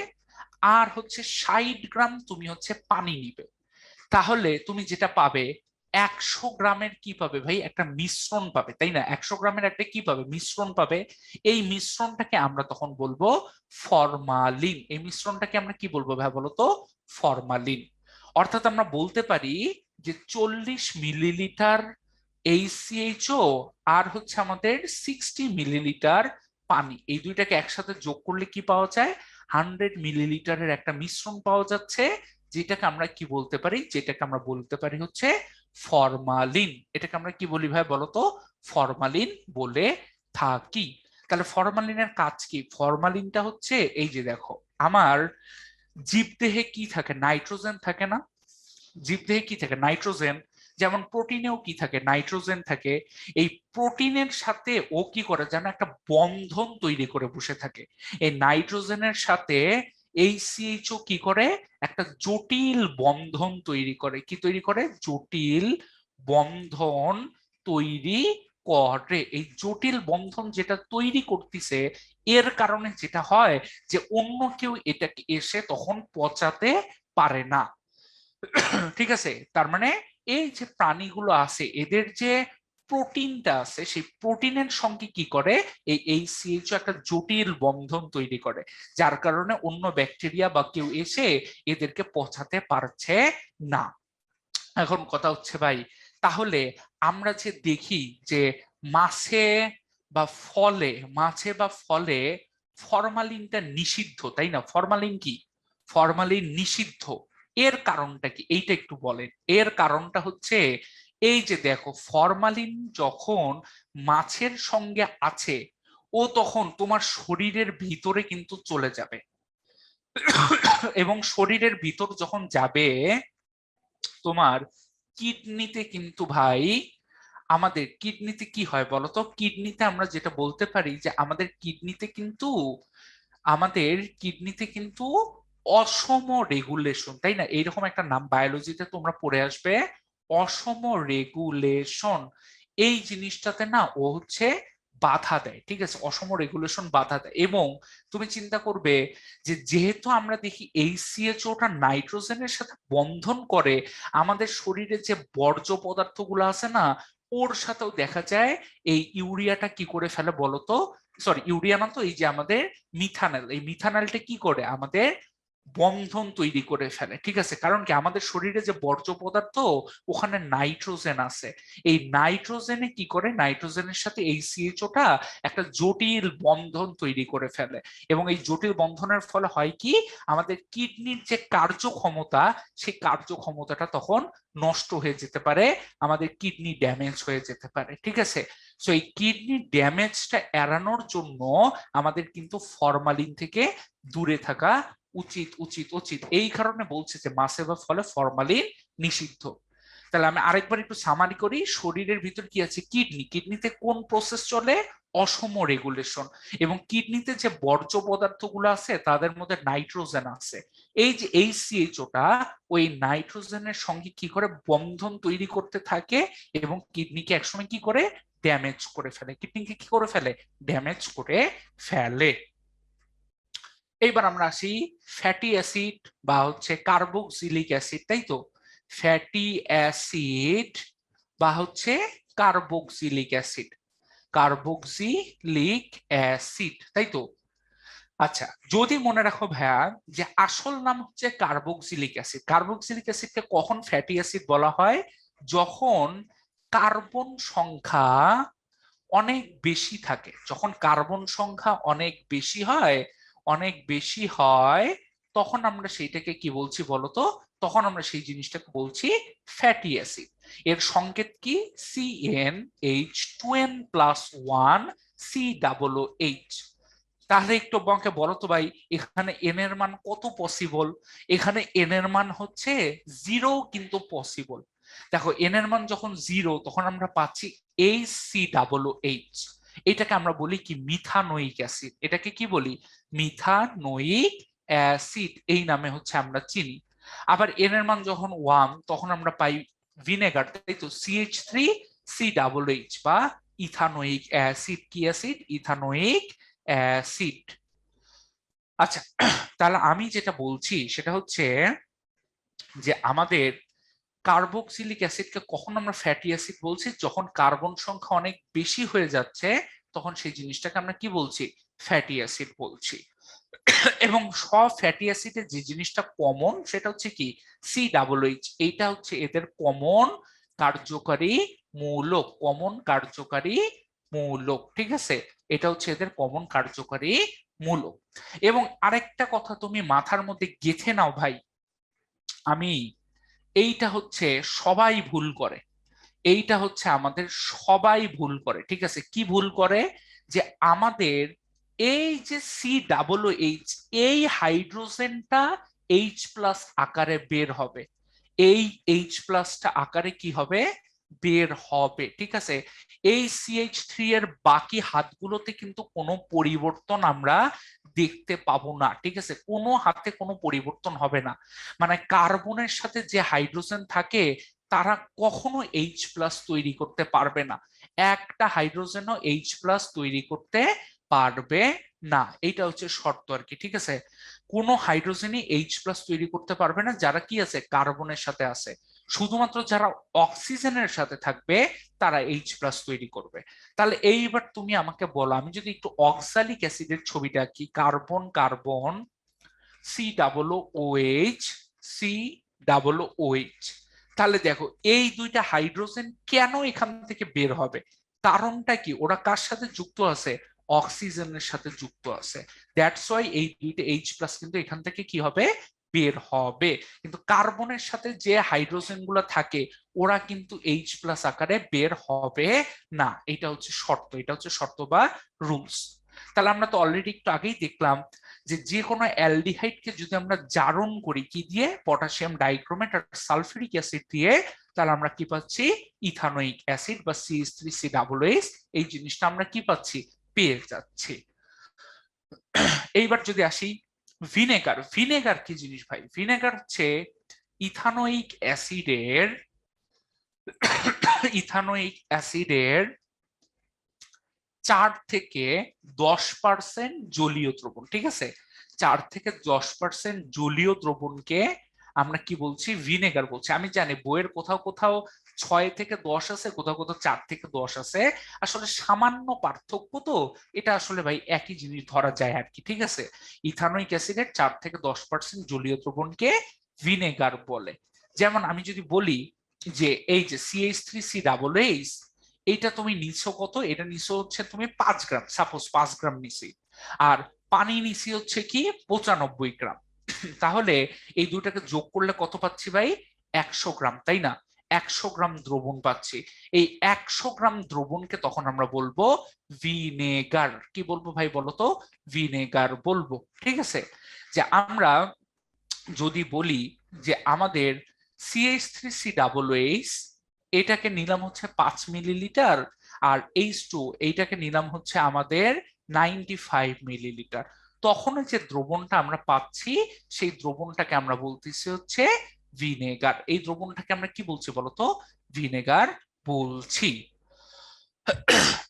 আর হচ্ছে 60 গ্রাম তুমি হচ্ছে পানি নিবে, তাহলে তুমি যেটা পাবে 100 গ্রামের কি পাবে ভাই, একটা মিশ্রণ পাবে, তাই না? 100 গ্রামের একটা কি পাবে, মিশ্রণ পাবে। এই মিশ্রণটাকে আমরা তখন বলবো ফরমালিন। এই মিশ্রণটাকে আমরা কি বলবো ভাই বলো তো, ফরমালিন। অর্থাৎ আমরা বলতে পারি যে 40 মিলিলিটার এইচসিএইচও আর হচ্ছে আমাদের 60 মিলিলিটার পানি, এই দুইটাকে একসাথে যোগ করলে কি পাওয়া যায়, 100 মিলিলিটারের একটা মিশ্রণ পাওয়া যাচ্ছে, যেটাকে আমরা কি বলতে পারি, যেটাকে আমরা বলতে পারি হচ্ছে ফরমালিন। এটাকে আমরা কি বলি ভাই বলতো, ফরমালিন বলে থাকি। তাহলে ফরমালিনের কাজ কি, ফরমালিনটা হচ্ছে এই যে দেখো আমার জীবদেহে কি থাকে, নাইট্রোজেন থাকে না? জীবদেহে কি থাকে, নাইট্রোজেন। যেমন প্রোটিনেও কি থাকে, নাইট্রোজেন থাকে। এই প্রোটিনের সাথে ও কি করে যেন একটা বন্ধন তৈরি করে বসে থাকে। এই নাইট্রোজেনের সাথে এই সিএইচও কি করে, একটা জটিল বন্ধন তৈরি করে। কি তৈরি করে, জটিল বন্ধন তৈরি করে। এই জটিল বন্ধন যেটা তৈরি করতেছে, এর কারণে যেটা হয় যে অন্য কেউ এটাকে এসে তখন পচাতে পারে না। ঠিক আছে? তার মানে এই যে প্রাণীগুলো আছে এদের যে প্রোটিনটা আছে, সেই প্রোটিনের সঙ্গে কি করে, এই এইচসিএইচ একটা জটিল বন্ধন তৈরি করে, যার কারণে অন্য ব্যাকটেরিয়া বা কেউ এসে এদেরকে পচাতে পারছে না। এখন কথা হচ্ছে ভাই, তাহলে আমরা যে দেখি যে মাছে বা ফলে, মাছে বা ফলে ফরমালিনটা নিষিদ্ধ, তাই না? ফরমালিন কি, ফরমালিন নিষিদ্ধ। এর কারণটা কি এইটা একটু বলেন। এর কারণটা হচ্ছে এই যে দেখো ফরমালিন যখন মাছের সঙ্গে আছে, ও তখন তোমার শরীরের ভিতরে কিন্তু চলে যাবে, এবং শরীরের ভিতর যখন যাবে তোমার কিডনিতে কিন্তু ভাই, আমাদের কিডনিতে কি হয় বলতো, কিডনিতে আমরা যেটা বলতে পারি যে আমাদের কিডনিতে কিন্তু, আমাদের কিডনিতে কিন্তু অসম রেগুলেশন, তাই না? এইরকম একটা নাম বায়োলজিতে তোমরা পড়ে আসবে, অসম রেগুলেশন। এই জিনিসটাতে না ও হচ্ছে বাধা দেয়, ঠিক আছে? অসম রেগুলেশন বাধা দেয়। এবং তুমি চিন্তা করবে যে যেহেতু আমরা দেখি এই সিএচওটা নাইট্রোজেনের সাথে বন্ধন করে, আমাদের শরীরে যে বর্জ্য পদার্থগুলো আছে না, ওর সাথেও দেখা যায় এই ইউরিয়াটা কি করে ফেলে বলতো, সরি ইউরিয়া না তো, এই যে আমাদের মিথানল, এই মিথানলটা কি করে আমাদের বন্ধন তৈরি করে ফেলে, ঠিক আছে? কারণ কি আমাদের শরীরে যে বর্জ্য পদার্থ, ওখানে নাইট্রোজেন আছে। এই নাইট্রোজেনে কি করে, নাইট্রোজেনের সাথে এই সিএইচওটা একটা জটিল বন্ধন তৈরি করে ফেলে। এবং এই জটিল বন্ধনের ফলে হয় কি, আমাদের কিডনির যে কার্যক্ষমতা, সেই কার্যক্ষমতাটা তখন নষ্ট হয়ে যেতে পারে, আমাদের কিডনি ড্যামেজ হয়ে যেতে পারে, ঠিক আছে? সো এই কিডনি ড্যামেজটা এড়ানোর জন্য আমাদের কিন্তু ফরমালিন থেকে দূরে থাকা উচিত, উচিত, উচিত। এই কারণে বলছে যে মাছে বা ফলে ফরমালিন নিষিদ্ধ। তাহলে আমি আরেকবার একটু সামারি করি, শরীরের ভিতর কি আছে, কিডনি, কিডনিতে কোন প্রসেস চলে, অসম রেগুলেশন। এবং কিডনিতে যে বর্জ্য পদার্থগুলো আছে তাদের মধ্যে নাইট্রোজেন আছে। এই যে এইচসিএইচওটা ওই নাইট্রোজেনের সঙ্গে কি করে বন্ধন তৈরি করতে থাকে, এবং কিডনিকে একসময় কি করে, ড্যামেজ করে ফেলে, কিডনিকে কি করে ফেলে, ড্যামেজ করে ফেলে। এইবার আমরা আসি ফ্যাটি অ্যাসিড বা হচ্ছে কার্বক্সিলিক অ্যাসিড, তাই তো? ফ্যাটি অ্যাসিড বা হচ্ছে কার্বক্সিলিক অ্যাসিড, কার্বক্সিলিক অ্যাসিড, তাই তো? আচ্ছা, যদি মনে রাখো ভাইয়া যে আসল নাম হচ্ছে কার্বক্সিলিক অ্যাসিড। কার্বক্সিলিক অ্যাসিডকে কখন ফ্যাটি অ্যাসিড বলা হয়? যখন কার্বন সংখ্যা অনেক বেশি থাকে, যখন কার্বন সংখ্যা অনেক বেশি হয়, অনেক বেশি হয়, তখন আমরা সেইটাকে কি বলছি বলতো? তখন আমরা সেই জিনিসটাকে বলছি ফ্যাটি অ্যাসিড। এর সংকেত কি? CnH2n+1 COOH। তাহলে একটু আমাকে বলো তো ভাই, এখানে এন এর মান কত পসিবল? এখানে এন এর মান হচ্ছে 0 কিন্তু পসিবল। দেখো এন এর মান যখন 0 তখন আমরা পাচ্ছি HCOOH। এটাকে আমরা বলি কি? Methanoic acid. এটাকে কি বলি? মিথানোইক অ্যাসিড, এই নামে হচ্ছে আমরা চিনি। আবার এন এর মান যখন 1 তখন আমরা পাই ভিনেগার, তাই তো? CH3COOH বা ইথানোইক অ্যাসিড। কি অ্যাসিড? Ethanoic acid. আচ্ছা, তাহলে আমি যেটা বলছি সেটা হচ্ছে যে আমাদের কার্বক্সিলিক অ্যাসিডকে কখন আমরা ফ্যাটি অ্যাসিড বলছি? যখন কার্বন সংখ্যা অনেক বেশি হয়ে যাচ্ছে তখন সেই জিনিসটাকে আমরা কি বলছি? ফ্যাটি অ্যাসিড বলছি। এবং সব ফ্যাটি অ্যাসিডের যে জিনিসটা কমন সেটা হচ্ছে কি? COOH। এইটা হচ্ছে এদের কমন কার্যকারী মৌলক, কমন কার্যকারী মৌলক, ঠিক আছে? এটা হচ্ছে এদের কমন কার্যকারী মৌলক। এবং আরেকটা কথা তুমি মাথার মধ্যে গেঁথে নাও ভাই, আমি এইটা হচ্ছে সবাই ভুল করে, এইটা হচ্ছে আমাদের সবাই ভুল করে, ঠিক আছে? কি ভুল করে? যে আমাদের এই যে COOH, এই হাইড্রোজেনটা H+ আকারে বের হবে, এই H+টা আকারে কি হবে? বের হবে, ঠিক আছে? এই CH3 এর বাকি হাতগুলোতে কিন্তু কোনো পরিবর্তন আমরা দেখতে পাবো না, ঠিক আছে? কোনো হাতে কোনো পরিবর্তন হবে না। মানে কার্বনের সাথে যে হাইড্রোজেন থাকে তারা কখনো H+ তৈরি করতে পারবে না, একটা হাইড্রোজেনও H+ তৈরি করতে পারবে না। এইটা হচ্ছে শর্ত আর কি, ঠিক আছে? কোনো হাইড্রোজেনই H+ তৈরি করতে পারবে না যারা কি আছে? কার্বনের সাথে আছে। শুধুমাত্র যারা অক্সিজেনের সাথে থাকবে তারা H+ তৈরি করবে। তাহলে এইবার তুমি আমাকে বলো, আমি যদি একটু অক্সালিক অ্যাসিডের ছবিটা আঁকি, কার্বন কার্বন, COOH, COOH, তাহলে দেখো এই দুইটা হাইড্রোজেন কেন এখান থেকে বের হবে? কারণটা কি? ওরা কার সাথে যুক্ত আছে? অক্সিজেনের সাথে যুক্ত আছে। দ্যাটস ওয়াই এই দুইটা H+ কিন্তু এখান থেকে কি হবে? বের হবে। কিন্তু কার্বনের সাথে যে হাইড্রোজেন গুলো থাকে ওরা কিন্তু H+ আকারে বের হবে না। এটা হচ্ছে শর্ত, এটা হচ্ছে শর্ত বা রুলস। তাহলে আমরা তো অলরেডি একটু আগেই দেখলাম যে যে কোনো অ্যালডিহাইডকে যদি আমরা জারণ করি কি দিয়ে? পটাশিয়াম ডাইক্রোমেট আর সালফিউরিক অ্যাসিড দিয়ে, তাহলে আমরা কি পাচ্ছি? ইথানোইক অ্যাসিড বা CH3COOH। এই জিনিসটা আমরা কি পাচ্ছি? পেয়ে যাচ্ছি। এইবার যদি আসি ভিনেগার, ভিনেগার কি জিনিস ভাই? ভিনেগার হচ্ছে ইথানোইক অ্যাসিডের, ইথানোইক অ্যাসিডের 4 থেকে 10% জলীয় দ্রবণ, ঠিক আছে? 4 থেকে 10% জলীয় দ্রবণকে আমরা কি বলছি? ভিনেগার বলছি। আমি জানি বইয়ের কোথাও কোথাও 6 থেকে 10 আছে, কোথাও কোথাও 4 থেকে 10 আছে, আসলে সামান্য পার্থক্য তো, এটা আসলে ভাই একই জিনিস ধরা যায় আর কি, ঠিক আছে? ইথানোইক অ্যাসিডের 4 থেকে 10% জলীয় দ্রবণকে ভিনেগার বলে। যেমন আমি যদি বলি যে এই যে CH3COOH, এইটা তুমি নিছো কত? এটা নিছো হচ্ছে তুমি 5 গ্রাম, সাপোজ 5 গ্রাম নিছি, আর পানি নিছি হচ্ছে কি 95 গ্রাম। তাহলে এই দুটাকে যোগ করলে কত পাচ্ছি ভাই? 100 গ্রাম, তাই না? 100 গ্রাম দ্রবণ পাচ্ছি। এই 100 গ্রাম দ্রবণকে তখন আমরা বলবো ভিনেগার। কি বলবো ভাই বলো তো? ভিনেগার বলবো, ঠিক আছে? যে আমরা যদি বলি যে আমাদের CH3COOH, এটাকে নিলাম হচ্ছে 5 মিলিলিটার, আর H2 এইটাকে নিলাম হচ্ছে আমাদের 95 মিলিলিটার, তখন যে দ্রবণটা আমরা পাচ্ছি সেই দ্রবণটাকে আমরা বলতেছি হচ্ছে ভিনেগার। এই দ্রবণটাকে আমরা কি বলছি বলতো? ভিনেগার বলছি।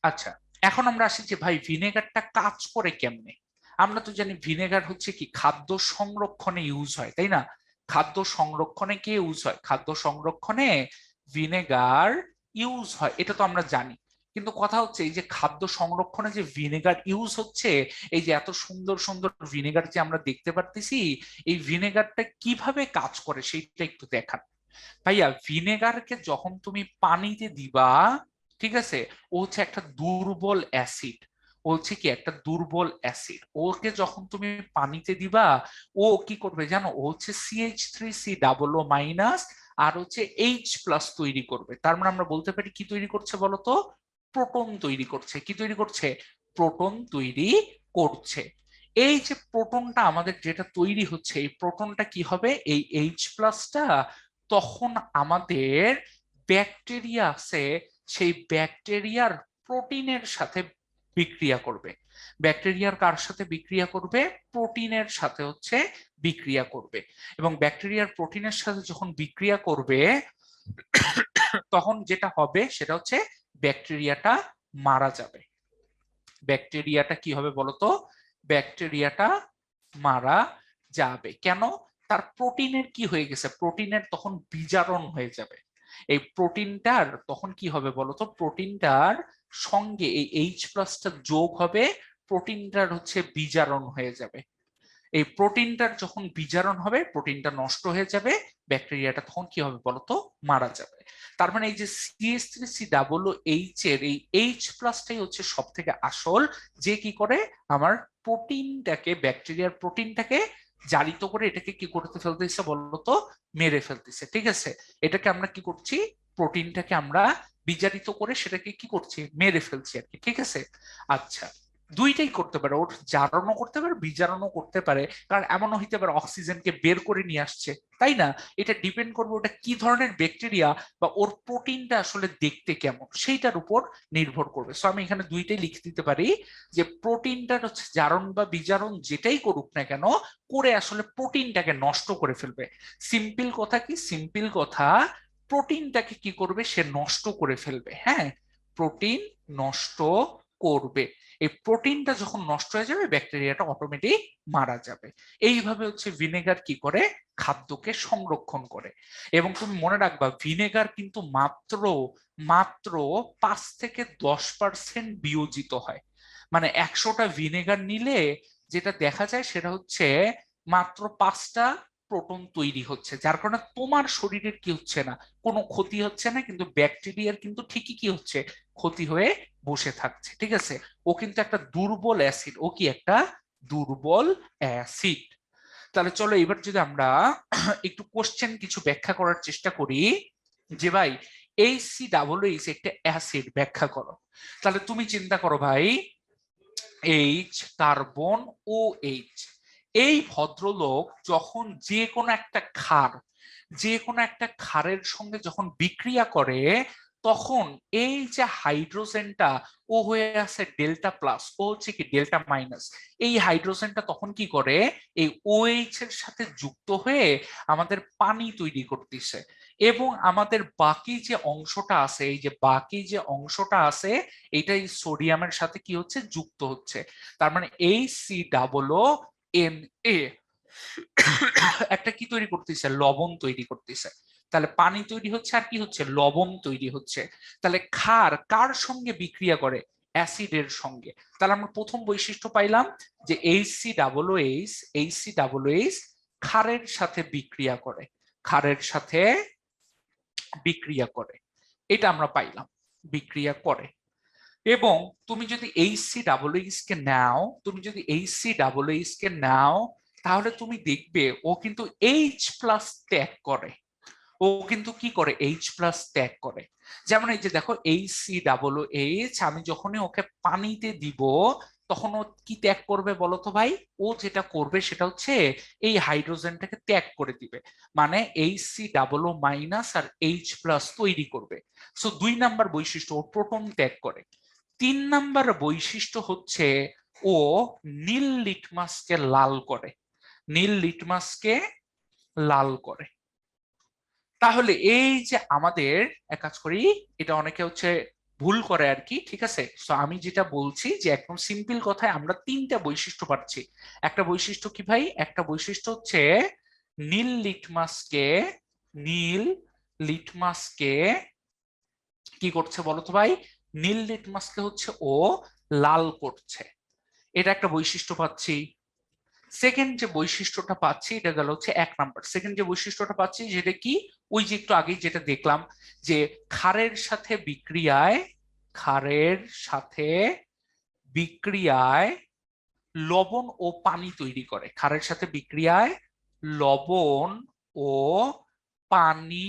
আচ্ছা, এখন আমরা আসি যে ভাই ভিনেগারটা কাজ করে কেমনে? আমরা তো জানি ভিনেগার হচ্ছে কি খাদ্য সংরক্ষণে ইউজ হয়, তাই না? খাদ্য সংরক্ষণে কি ইউজ হয়? খাদ্য সংরক্ষণে ভিনেগার ইউজ হয় এটা তো আমরা জানি, কিন্তু কথা হচ্ছে এই যে খাদ্য সংরক্ষণে যে ভিনেগার ইউজ হচ্ছে, এই যে এত সুন্দর সুন্দর ভিনেগার যে আমরা দেখতে পারতেছি, এই ভিনেগারটা কিভাবে কাজ করে সেইটা একটু দেখান। ভাইয়া ভিনেগারকে যখন তুমি পানিতে দিবা, ঠিক আছে, ও হচ্ছে একটা দুর্বল অ্যাসিড, ও হচ্ছে কি একটা দুর্বল অ্যাসিড, ওকে যখন তুমি পানিতে দিবা ও কি করবে জানো, ও হচ্ছে CH3C+O- আর হচ্ছে H+ তৈরি করবে। তার মানে আমরা বলতে পারি কি তৈরি করছে বলতো, প্রোটন তৈরি করছে। কি তৈরি করছে, প্রোটন তৈরি করছে। এই যে প্রোটনটা আমাদের যেটা তৈরি হচ্ছে, এই প্রোটনটা কি হবে, এই H+টা তখন আমাদের ব্যাকটেরিয়া আছে, সেই ব্যাকটেরিয়ার প্রোটিনের সাথে বিক্রিয়া করবে। ব্যাকটেরিয়ার কার সাথে বিক্রিয়া করবে, প্রোটিনের সাথে হচ্ছে বিক্রিয়া করবে। এবং ব্যাকটেরিয়ার প্রোটিনের সাথে যখন বিক্রিয়া করবে তখন যেটা হবে সেটা হচ্ছে ব্যাকটেরিয়াটা মারা যাবে। ব্যাকটেরিয়াটা কি হবে বলতো, ব্যাকটেরিয়াটা মারা যাবে। কেন, তার প্রোটিনের কি হয়ে গেছে, প্রোটিনের তখন বিজারণ হয়ে যাবে। এই প্রোটিনটার তখন কি হবে বলতো, প্রোটিনটার সঙ্গে এই H+টা যোগ হবে, প্রোটিনটার হচ্ছে বিজারণ হয়ে যাবে। এই প্রোটিনটার যখন বিজারণ হবে প্রোটিনটা নষ্ট হয়ে যাবে, ব্যাকটেরিয়াটা তখন কি হবে বলতো, মারা যাবে। তার মানে এই যে CH3COOH এর এই H+টাই হচ্ছে সব থেকে আসল, যে কি করে আমার প্রোটিনটাকে, ব্যাকটেরিয়ার প্রোটিনটাকে জারিত করে এটাকে কি করতে ফেলতেছে বলতো, মেরে ফেলতেছে। ঠিক আছে, এটাকে আমরা কি করছি, প্রোটিনটাকে আমরা বিজারিত করে সেটাকে কি করছি, মেরে ফেলছি আর কি। ঠিক আছে, আচ্ছা, দুইটাই করতে পারে, ওর জারণও করতে পারে বিজারণও করতে পারে, কারণ এমনও হইতে পারে অক্সিজেনকে বের করে নিয়ে আসছে, তাই না? এটা ডিপেন্ড করবে ওটা কি ধরনের ব্যাকটেরিয়া বা ওর প্রোটিনটা আসলে দেখতে কেমন সেইটার উপর নির্ভর করবে। সো আমি এখানে দুইটাই লিখে দিতে পারি যে প্রোটিনটার হচ্ছে জারণ বা বিজারণ যেটাই করুক না কেন, করে আসলে প্রোটিনটাকে নষ্ট করে ফেলবে। সিম্পল কথা কি, সিম্পল কথা, প্রোটিনটাকে কি করবে, সে নষ্ট করে ফেলবে। হ্যাঁ, প্রোটিন নষ্ট করবে। এই প্রোটিনটা যখন নষ্ট হয়ে যাবে ব্যাকটেরিয়াটা অটোমেটিক মারা যাবে। এইভাবে হচ্ছে ভিনেগার কি করে, খাদ্যকে সংরক্ষণ করে। এবং তুমি মনে রাখবা ভিনেগার কিন্তু মাত্র মাত্র 5 থেকে 10% বিয়োজিত হয়। মানে 100টা ভিনেগার নিলে যেটা দেখা যায় সেটা হচ্ছে মাত্র 5টা প্রোটন তৈরি হচ্ছে, যার কারণে তোমার শরীরের কি হচ্ছে না, কোনো ক্ষতি হচ্ছে না, কিন্তু ব্যাকটেরিয়ার কিন্তু ঠিকই কি হচ্ছে, ক্ষতি হয়ে বসে থাকছে। ঠিক আছে, ও কিন্তু একটা দুর্বল অ্যাসিড, ও কি একটা দুর্বল অ্যাসিড। তাহলে চলো এবার যদি আমরা একটু কোশ্চেন কিছু ব্যাখ্যা করার চেষ্টা করি, যে ভাই HCOOH একটা অ্যাসিড, ব্যাখ্যা করো। তাহলে তুমি চিন্তা করো ভাই, এইচ কার্বন ও এইচ, এই ভদ্রলোক যখন যে কোনো একটা ক্ষার, যে কোনো একটা ক্ষারের সঙ্গে যখন বিক্রিয়া করে, তখন এই যে হাইড্রোজেনটা ও হয়ে আছে ডেল্টা প্লাস, ও হচ্ছে কি ডেল্টা মাইনাস, এই হাইড্রোজেনটা তখন কি করে, এই OH এর সাথে যুক্ত হয়ে আমাদের পানি তৈরি করতেছে। এবং আমাদের বাকি যে অংশটা আছে, এই যে বাকি যে অংশটা আছে, এটাই সোডিয়ামের সাথে কি হচ্ছে, যুক্ত হচ্ছে। তার মানে HCOO একটা কি তৈরি করতেছে, লবণ তৈরি করতেছে। তাহলে পানি তৈরি হচ্ছে আর কি হচ্ছে, লবণ তৈরি হচ্ছে। তাহলে ক্ষার কার সঙ্গে বিক্রিয়া করে, অ্যাসিডের সঙ্গে। তাহলে আমরা প্রথম বৈশিষ্ট্য পাইলাম যে HCOOH ক্ষারের সাথে বিক্রিয়া করে, ক্ষারের সাথে বিক্রিয়া করে, এটা আমরা পাইলাম, বিক্রিয়া করে। এবং তুমি যদি HCOOH কে নাও, তুমি যদি HCOOH কে নাও, তাহলে তুমি দেখবে ও কিন্তু H+ ত্যাগ করে, ও কিন্তু কি করে, H+ ত্যাগ করে। যেমন এই যে দেখো HCOOH, আমি যখনই ওকে পানিতে দিব তখন ও কি ত্যাগ করবে বলতো ভাই, ও যেটা করবে সেটা হচ্ছে এই হাইড্রোজেনটাকে ত্যাগ করে দিবে, মানে HCOO- আর H+ তৈরি করবে। সো 2 নাম্বার বৈশিষ্ট্য, ও প্রোটন ত্যাগ করে। 3 নাম্বার বৈশিষ্ট্য হচ্ছে ও নীল লিটমাসকে লাল করে, নীল লিটমাসকে লাল করে। তাহলে এই যে আমাদের, এক কাজ করি, এটা অনেকে হচ্ছে ভুল করে আর কি। ঠিক আছে, তো আমি যেটা বলছি যে একদম সিম্পল কথায় আমরা 3টা বৈশিষ্ট্য পাচ্ছি। একটা বৈশিষ্ট্য কি ভাই, একটা বৈশিষ্ট্য হচ্ছে নীল লিটমাসকে, নীল লিটমাসকে কি করছে বলো তো ভাই? নীল লিটমাসকে হচ্ছে ও লাল করছে। এটা একটা বৈশিষ্ট্য পাচ্ছি। সেকেন্ড যে বৈশিষ্ট্যটা পাচ্ছি এটা গেল হচ্ছে 1 নাম্বার। সেকেন্ড যে বৈশিষ্ট্যটা পাচ্ছি যেটা কি, ওই যে একটু আগে যেটা দেখলাম, যে ক্ষারের সাথে বিক্রিয়ায়, ক্ষারের সাথে বিক্রিয়ায় লবণ ও পানি তৈরি করে। ক্ষারের সাথে বিক্রিয়ায় লবণ ও পানি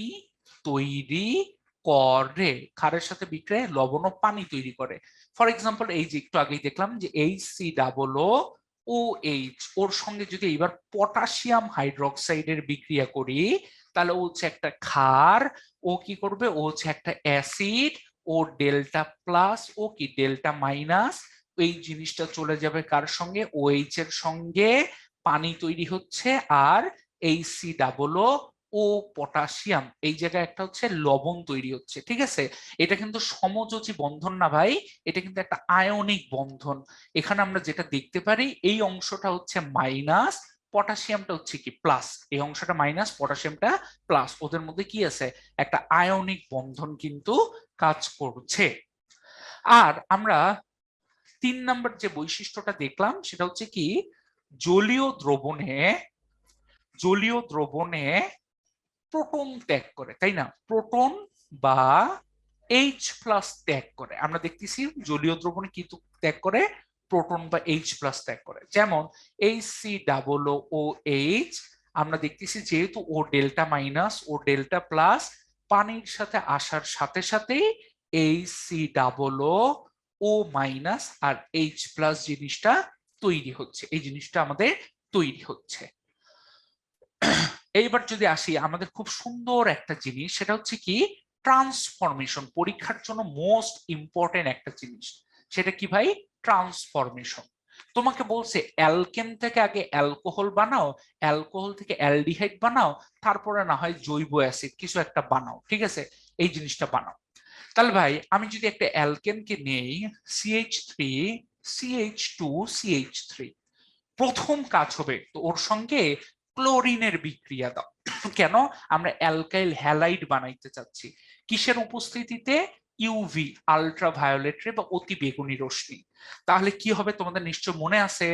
তৈরি করে। ক্ষারের সাথে বিক্রিয়ায় লবণ ও পানি তৈরি করে। ফর এক্সাম্পল এই যে একটু আগেই দেখলাম যে HC ও এইচ, ওর সঙ্গে যদি এবার পটাশিয়াম হাইড্রোক্সাইডের বিক্রিয়া করি, তাহলে ও হচ্ছে একটা ক্ষার, ও কি করবে, ও হচ্ছে একটা অ্যাসিড, ও ডেল্টা প্লাস, ও কি ডেল্টা মাইনাস, এই জিনিসটা চলে যাবে কার সঙ্গে, OH এর সঙ্গে, পানি তৈরি হচ্ছে, আর HC ও পটাশিয়াম, এই জায়গায় একটা হচ্ছে লবণ তৈরি হচ্ছে। ঠিক আছে, এটা কিন্তু সমযোজী বন্ধন না ভাই, এটা কিন্তু একটা আয়নিক বন্ধন। এখানে আমরা যেটা দেখতে পারি, এই অংশটা হচ্ছে মাইনাস, পটাশিয়ামটা হচ্ছে কি প্লাস, এই অংশটা মাইনাস, পটাশিয়ামটা প্লাস, ওদের মধ্যে কি আছে, একটা আয়নিক বন্ধন কিন্তু কাজ করছে। আর আমরা 3 নাম্বার যে বৈশিষ্ট্যটা দেখলাম সেটা হচ্ছে কি, জলীয় দ্রবণে, জলীয় দ্রবণে প্রোটন ত্যাগ করে, তাই না? প্রোটন বা H+ ত্যাগ করে। আমরা দেখতেছি জলীয় দ্রবণে কি ত্যাগ করে, প্রোটন বা H+ ত্যাগ করে। যেমন HCOOH, আমরা দেখতেছি যেহেতু ও ডেল্টা মাইনাস ও ডেল্টা প্লাস, পানির সাথে আসার সাথে সাথেই HCOO মাইনাস আর H+ জিনিসটা তৈরি হচ্ছে, এই জিনিসটা আমাদের তৈরি হচ্ছে। এইবার যদি আসি, আমাদের খুব সুন্দর একটা জিনিস, সেটা হচ্ছে কি ট্রান্সফরমেশন, পরীক্ষার জন্য মোস্ট ইম্পর্টেন্ট একটা জিনিস। সেটা কি ভাই? ট্রান্সফরমেশন। তোমাকে বলছে অ্যালকেন থেকে আগে অ্যালকোহল বানাও, অ্যালকোহল থেকে অ্যালডিহাইড বানাও, তারপরে না হয় জৈব অ্যাসিড কিছু একটা বানাও। ঠিক আছে, এই জিনিসটা বানাও। তাহলে ভাই আমি যদি একটা অ্যালকেনকে নেই, CH3 CH2 CH3, প্রথম কাজ হবে তো ওর সঙ্গে ক্লোরিনের বিক্রিয়া দাও। কেন? আমরা অ্যালকাইল হ্যালাইড বানাইতে চাচ্ছি। কিসের উপস্থিতিতে? ইউভি, আল্ট্রাভায়োলেট রে বা অতি বেগুনি রশ্মি। তাহলে কি হবে তোমাদের নিশ্চয় মনে আছে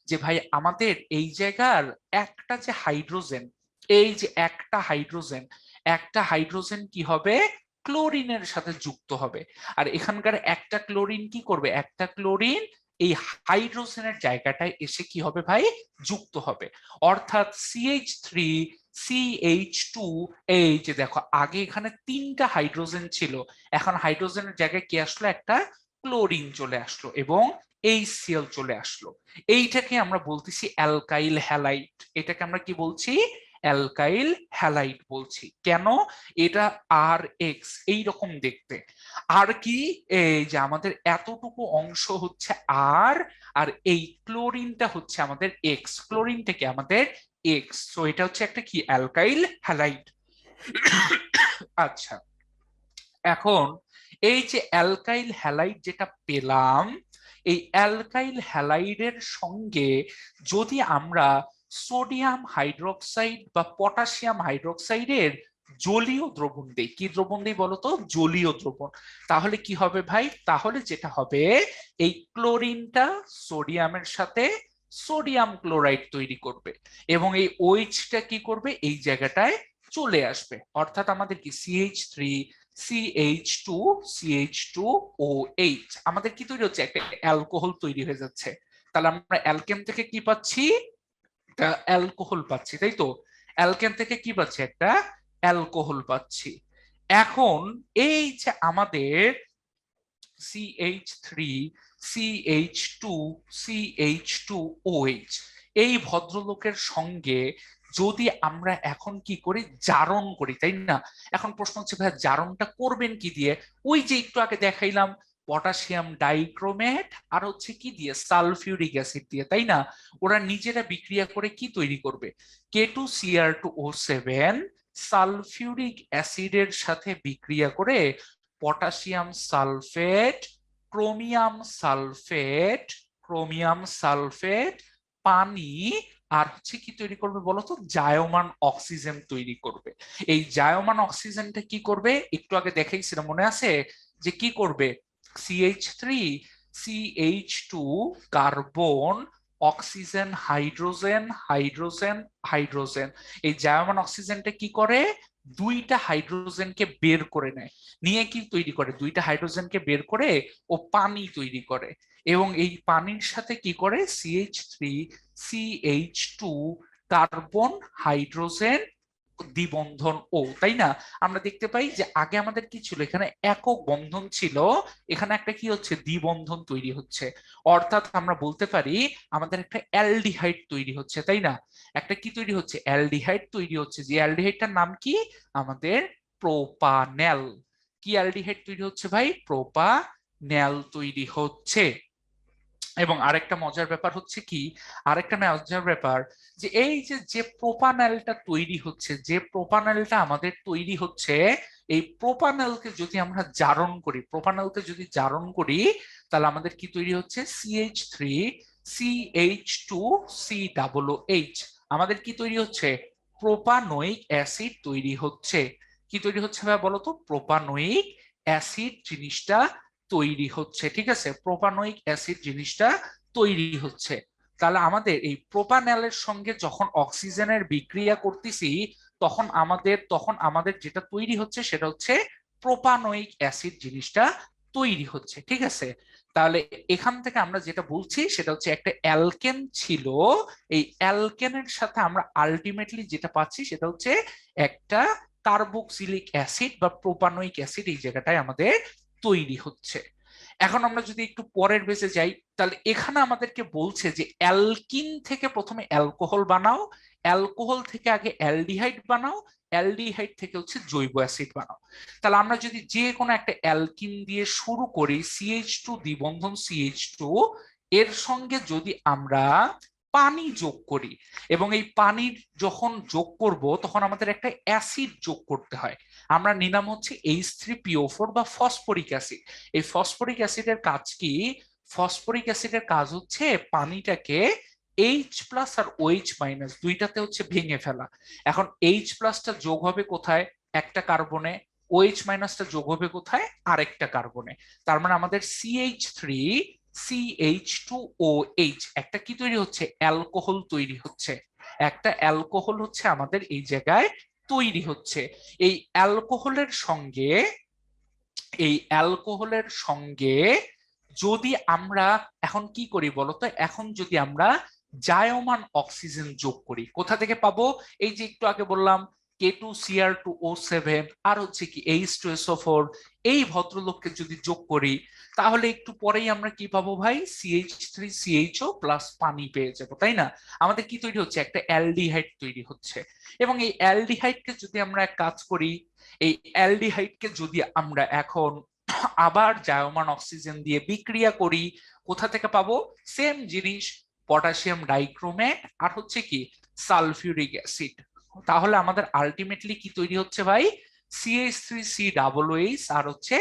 যে ভাই আমাদের এই জায়গার একটা যে হাইড্রোজেন, এই যে একটা হাইড্রোজেন, একটা হাইড্রোজেন কি হবে, ক্লোরিনের সাথে যুক্ত হবে। আর এখানকার একটা ক্লোরিন কি করবে, একটা ক্লোরিন এই হাইড্রোজেনের জায়গাটায় এসে কি হবে ভাই, যুক্ত হবে। অর্থাৎ CH3 CH2, এই যে দেখো আগে এখানে 3টা হাইড্রোজেন ছিল, এখন হাইড্রোজেনের জায়গায় কি আসলো, একটা ক্লোরিন চলে আসলো এবং HCl চলে আসলো। এইটাকে আমরা বলতেছি অ্যালকাইল হ্যালাইড। এটাকে আমরা কি বলছি, অ্যালকাইল হ্যালাইড বলছি। কেন? এটা RX এইরকম দেখতে। আর কি, এই যে আমাদের এতটুকু অংশ হচ্ছে আর, আর এই ক্লোরিনটা হচ্ছে আমাদের এক্স, ক্লোরিনটাকে আমাদের এক্স, তো এটা হচ্ছে একটা কি অ্যালকাইল হ্যালাইড। আচ্ছা, এখন এই যে অ্যালকাইল হ্যালাইড যেটা পেলাম, এই অ্যালকাইল হ্যালাইডের সঙ্গে যদি আমরা সোডিয়াম হাইড্রোক্সাইড বা পটাশিয়াম হাইড্রোক্সাইডের জলীয় দ্রবণ দেই, কি দ্রবণ দেই বলতো, জলীয় দ্রবণ, তাহলে কি হবে ভাই, তাহলে যেটা হবে, এই ক্লোরিনটা সোডিয়ামের সাথে সোডিয়াম ক্লোরাইড তৈরি করবে এবং এই OH-টা কি করবে, এই জায়গাটায় চলে আসবে। অর্থাৎ আমাদের কি CH3 CH2 CH2OH, আমাদের কি তৈরি হচ্ছে, একটা অ্যালকোহল তৈরি হয়ে যাচ্ছে। তাহলে আমরা অ্যালকেন থেকে কি পাচ্ছি, একটা অ্যালকোহল পাচ্ছি, তাই তো? অ্যালকেন থেকে কি পাচ্ছি, একটা অ্যালকোহল পাচ্ছি। এখন এই যে আমাদের CH3 CH2 CH2OH, এই ভদ্রলোকের সঙ্গে যদি আমরা এখন কি করি, জারণ করি, তাই না? এখন প্রশ্ন হচ্ছে ভাই জারণটা করবেন কি দিয়ে? ওই যে একটু আগে দেখাইলাম, পটাশিয়াম ডাইক্রোমেট আর হচ্ছে কি দিয়ে, সালফিউরিক অ্যাসিড দিয়ে, তাই না? ওরা নিজেরা বিক্রিয়া করে কি তৈরি করবে, K2Cr2O7 সালফিউরিক অ্যাসিডের সাথে বিক্রিয়া করে potassium sulphate, chromium sulphate, chromium sulphate, পানি, আর হচ্ছে কি তৈরি করবে বলতো, জায়মান অক্সিজেন তৈরি করবে। এই জায়মান অক্সিজেনটা কি করবে, একটু আগে দেখাইছিলাম মনে আছে, যে কি করবে, CH3 CH2 carbon oxygen hydrogen hydrogen hydrogen, এই জায়মান অক্সিজেনটা কি করে, দুইটা হাইড্রোজেনকে বের করে নেয়, নিয়ে কি তৈরি করে, দুইটা হাইড্রোজেনকে বের করে ও পানি তৈরি করে, এবং এই পানির সাথে কি করে, CH3 CH2 কার্বন হাইড্রোজেন দ্বিবন্ধন ও, তাই না? আমরা দেখতে পাই যে আগে আমাদের কি ছিল, এখানে একক বন্ধন ছিল, এখানে একটা কি হচ্ছে, দ্বিবন্ধন তৈরি হচ্ছে, অর্থাৎ আমরা বলতে পারি আমাদের একটা অ্যালডিহাইড তৈরি হচ্ছে, তাই না? একটা কি তৈরি হচ্ছে, অ্যালডিহাইড তৈরি হচ্ছে, যে অ্যালডিহাইডটার নাম কি, আমাদের প্রোপানেল। কি অ্যালডিহাইড তৈরি হচ্ছে ভাই, প্রোপানেল তৈরি হচ্ছে। এবং আরেকটা মজার ব্যাপার হচ্ছে কি, আরেকটা মজার ব্যাপার, যে এই যে যে প্রোপানেলটা তৈরি হচ্ছে, যে প্রোপানেলটা আমাদের তৈরি হচ্ছে, এই প্রোপানেলকে যদি আমরা জারণ করি, প্রোপানেলকে যদি জারণ করি, তাহলে আমাদের কি তৈরি হচ্ছে, CH3 CH2 COOH, আমাদের কি তৈরি হচ্ছে, প্রোপানোয়িক অ্যাসিড তৈরি হচ্ছে। কি তৈরি হচ্ছে ভাই বলতো, প্রোপানোয়িক অ্যাসিড জিনিসটা তৈরি হচ্ছে, ঠিক আছে, প্রোপানোয়িক অ্যাসিড জিনিসটা তৈরি হচ্ছে। তাহলে আমাদের এই প্রোপানেলের সঙ্গে যখন অক্সিজেনের বিক্রিয়া করতেছি, তখন আমাদের যেটা তৈরি হচ্ছে সেটা হচ্ছে প্রোপানোয়িক অ্যাসিড জিনিসটা তৈরি হচ্ছে, ঠিক আছে। তাহলে এখান থেকে আমরা যেটা বলছি সেটা হচ্ছে একটা অ্যালকেন ছিল, এই অ্যালকেনের সাথে আমরা আলটিমেটলি যেটা পাচ্ছি সেটা হচ্ছে একটা কার্বক্সিলিক অ্যাসিড বা প্রোপানোয়িক অ্যাসিড এই জায়গাটায় আমাদের তৈরি হচ্ছে। এখন আমরা যদি একটু পরের বেসে যাই, তাহলে এখানে আমাদেরকে বলছে যে অ্যালকিন থেকে প্রথমে অ্যালকোহল বানাও, অ্যালকোহল থেকে আগে অ্যালডিহাইড বানাও, অ্যালডিহাইড থেকে হচ্ছে জৈব অ্যাসিড বানাও। তাহলে আমরা যদি যে কোনো একটা অ্যালকিন দিয়ে শুরু করি, CH2 দ্বিবন্ধন CH2, এর সঙ্গে যদি আমরা পানি যোগ করি, এবং এই পানির যখন যোগ করব তখন আমাদের একটা অ্যাসিড যোগ করতে হয়, আমরা নিলাম হচ্ছে H3PO4 বা ফসফরিক অ্যাসিড। এই ফসফরিক অ্যাসিডের কাজ কি, ফসফরিক অ্যাসিডের কাজ হচ্ছে পানিটাকে H+ আর OH- দুইটাতে হচ্ছে ভেঙে ফেলা। এখন H+টা যোগ হবে কোথায়, একটা কার্বনে, OH- যোগ হবে কোথায়, আরেকটা কার্বনে। তার মানে আমাদের CH3 CH2OH একটা কি তৈরি হচ্ছে, অ্যালকোহল তৈরি হচ্ছে, একটা অ্যালকোহল হচ্ছে আমাদের এই জায়গায় তৈরি হচ্ছে। এই অ্যালকোহলের সঙ্গে এই অ্যালকোহলের সঙ্গে যদি আমরা এখন কি করি বলতো, এখন যদি আমরা জায়মান অক্সিজেন যোগ করি, কোথা থেকে পাবো, এই যে একটু আগে বললাম K2Cr2O7 আর হচ্ছে কি H2SO4, এই ভদ্রলোককে যদি যোগ করি, তাহলে একটু পরেই আমরা কি পাবো ভাই, CH3CHO প্লাস পানি পেয়ে যাবো, তাই না? আমাদের কি তৈরি হচ্ছে, একটা অ্যালডিহাইড তৈরি হচ্ছে। এবং এই অ্যালডিহাইডকে যদি আমরা এক কাজ করি, এই অ্যালডিহাইডকে যদি আমরা এখন আবার জায়মান অক্সিজেন দিয়ে বিক্রিয়া করি, কোথা থেকে পাবো, সেম জিনিস, পটাশিয়াম ডাইক্রোমেট আর হচ্ছে কি সালফিউরিক অ্যাসিড। তাহলে আমাদের আলটিমেটলি কি তৈরি হচ্ছে ভাই, CH3COOH আর হচ্ছে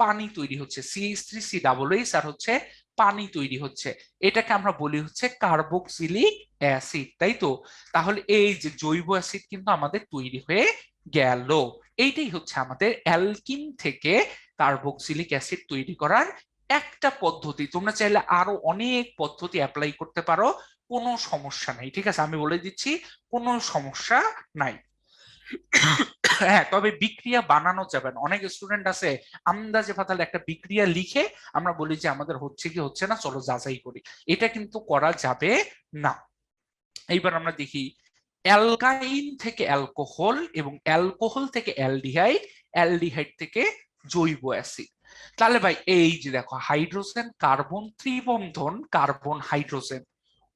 পানি তৈরি হচ্ছে, CH3COOH আর হচ্ছে পানি তৈরি হচ্ছে। এটাকে আমরা বলি হচ্ছে কার্বক্সিলিক অ্যাসিড, তাই তো? তাহলে এই যে জৈব অ্যাসিড কিন্তু আমাদের তৈরি হয়ে গেল। এইটাই হচ্ছে আমাদের অ্যালকিন থেকে কার্বক্সিলিক অ্যাসিড তৈরি করার একটা পদ্ধতি। তোমরা চাইলে আরো অনেক পদ্ধতি অ্যাপ্লাই করতে পারো, কোনো সমস্যা নাই, ঠিক আছে, আমি বলে দিচ্ছি, কোনো সমস্যা নাই। হ্যাঁ, তবে বিক্রিয়া বানানো যাবে না। অনেক স্টুডেন্ট আছে আন্দাজে ফাতালে একটা বিক্রিয়া লিখে আমরা বলি যে আমাদের হচ্ছে কি হচ্ছে না, চলো যাচাই করি, এটা কিন্তু করা যাবে না। এইবার আমরা দেখি অ্যালকাইন থেকে অ্যালকোহল এবং অ্যালকোহল থেকে অ্যালডিহাইড, অ্যালডিহাইড থেকে জৈব অ্যাসিড। তাহলে ভাই এই যে দেখো হাইড্রোজেন কার্বন ত্রিবন্ধন কার্বন হাইড্রোজেন,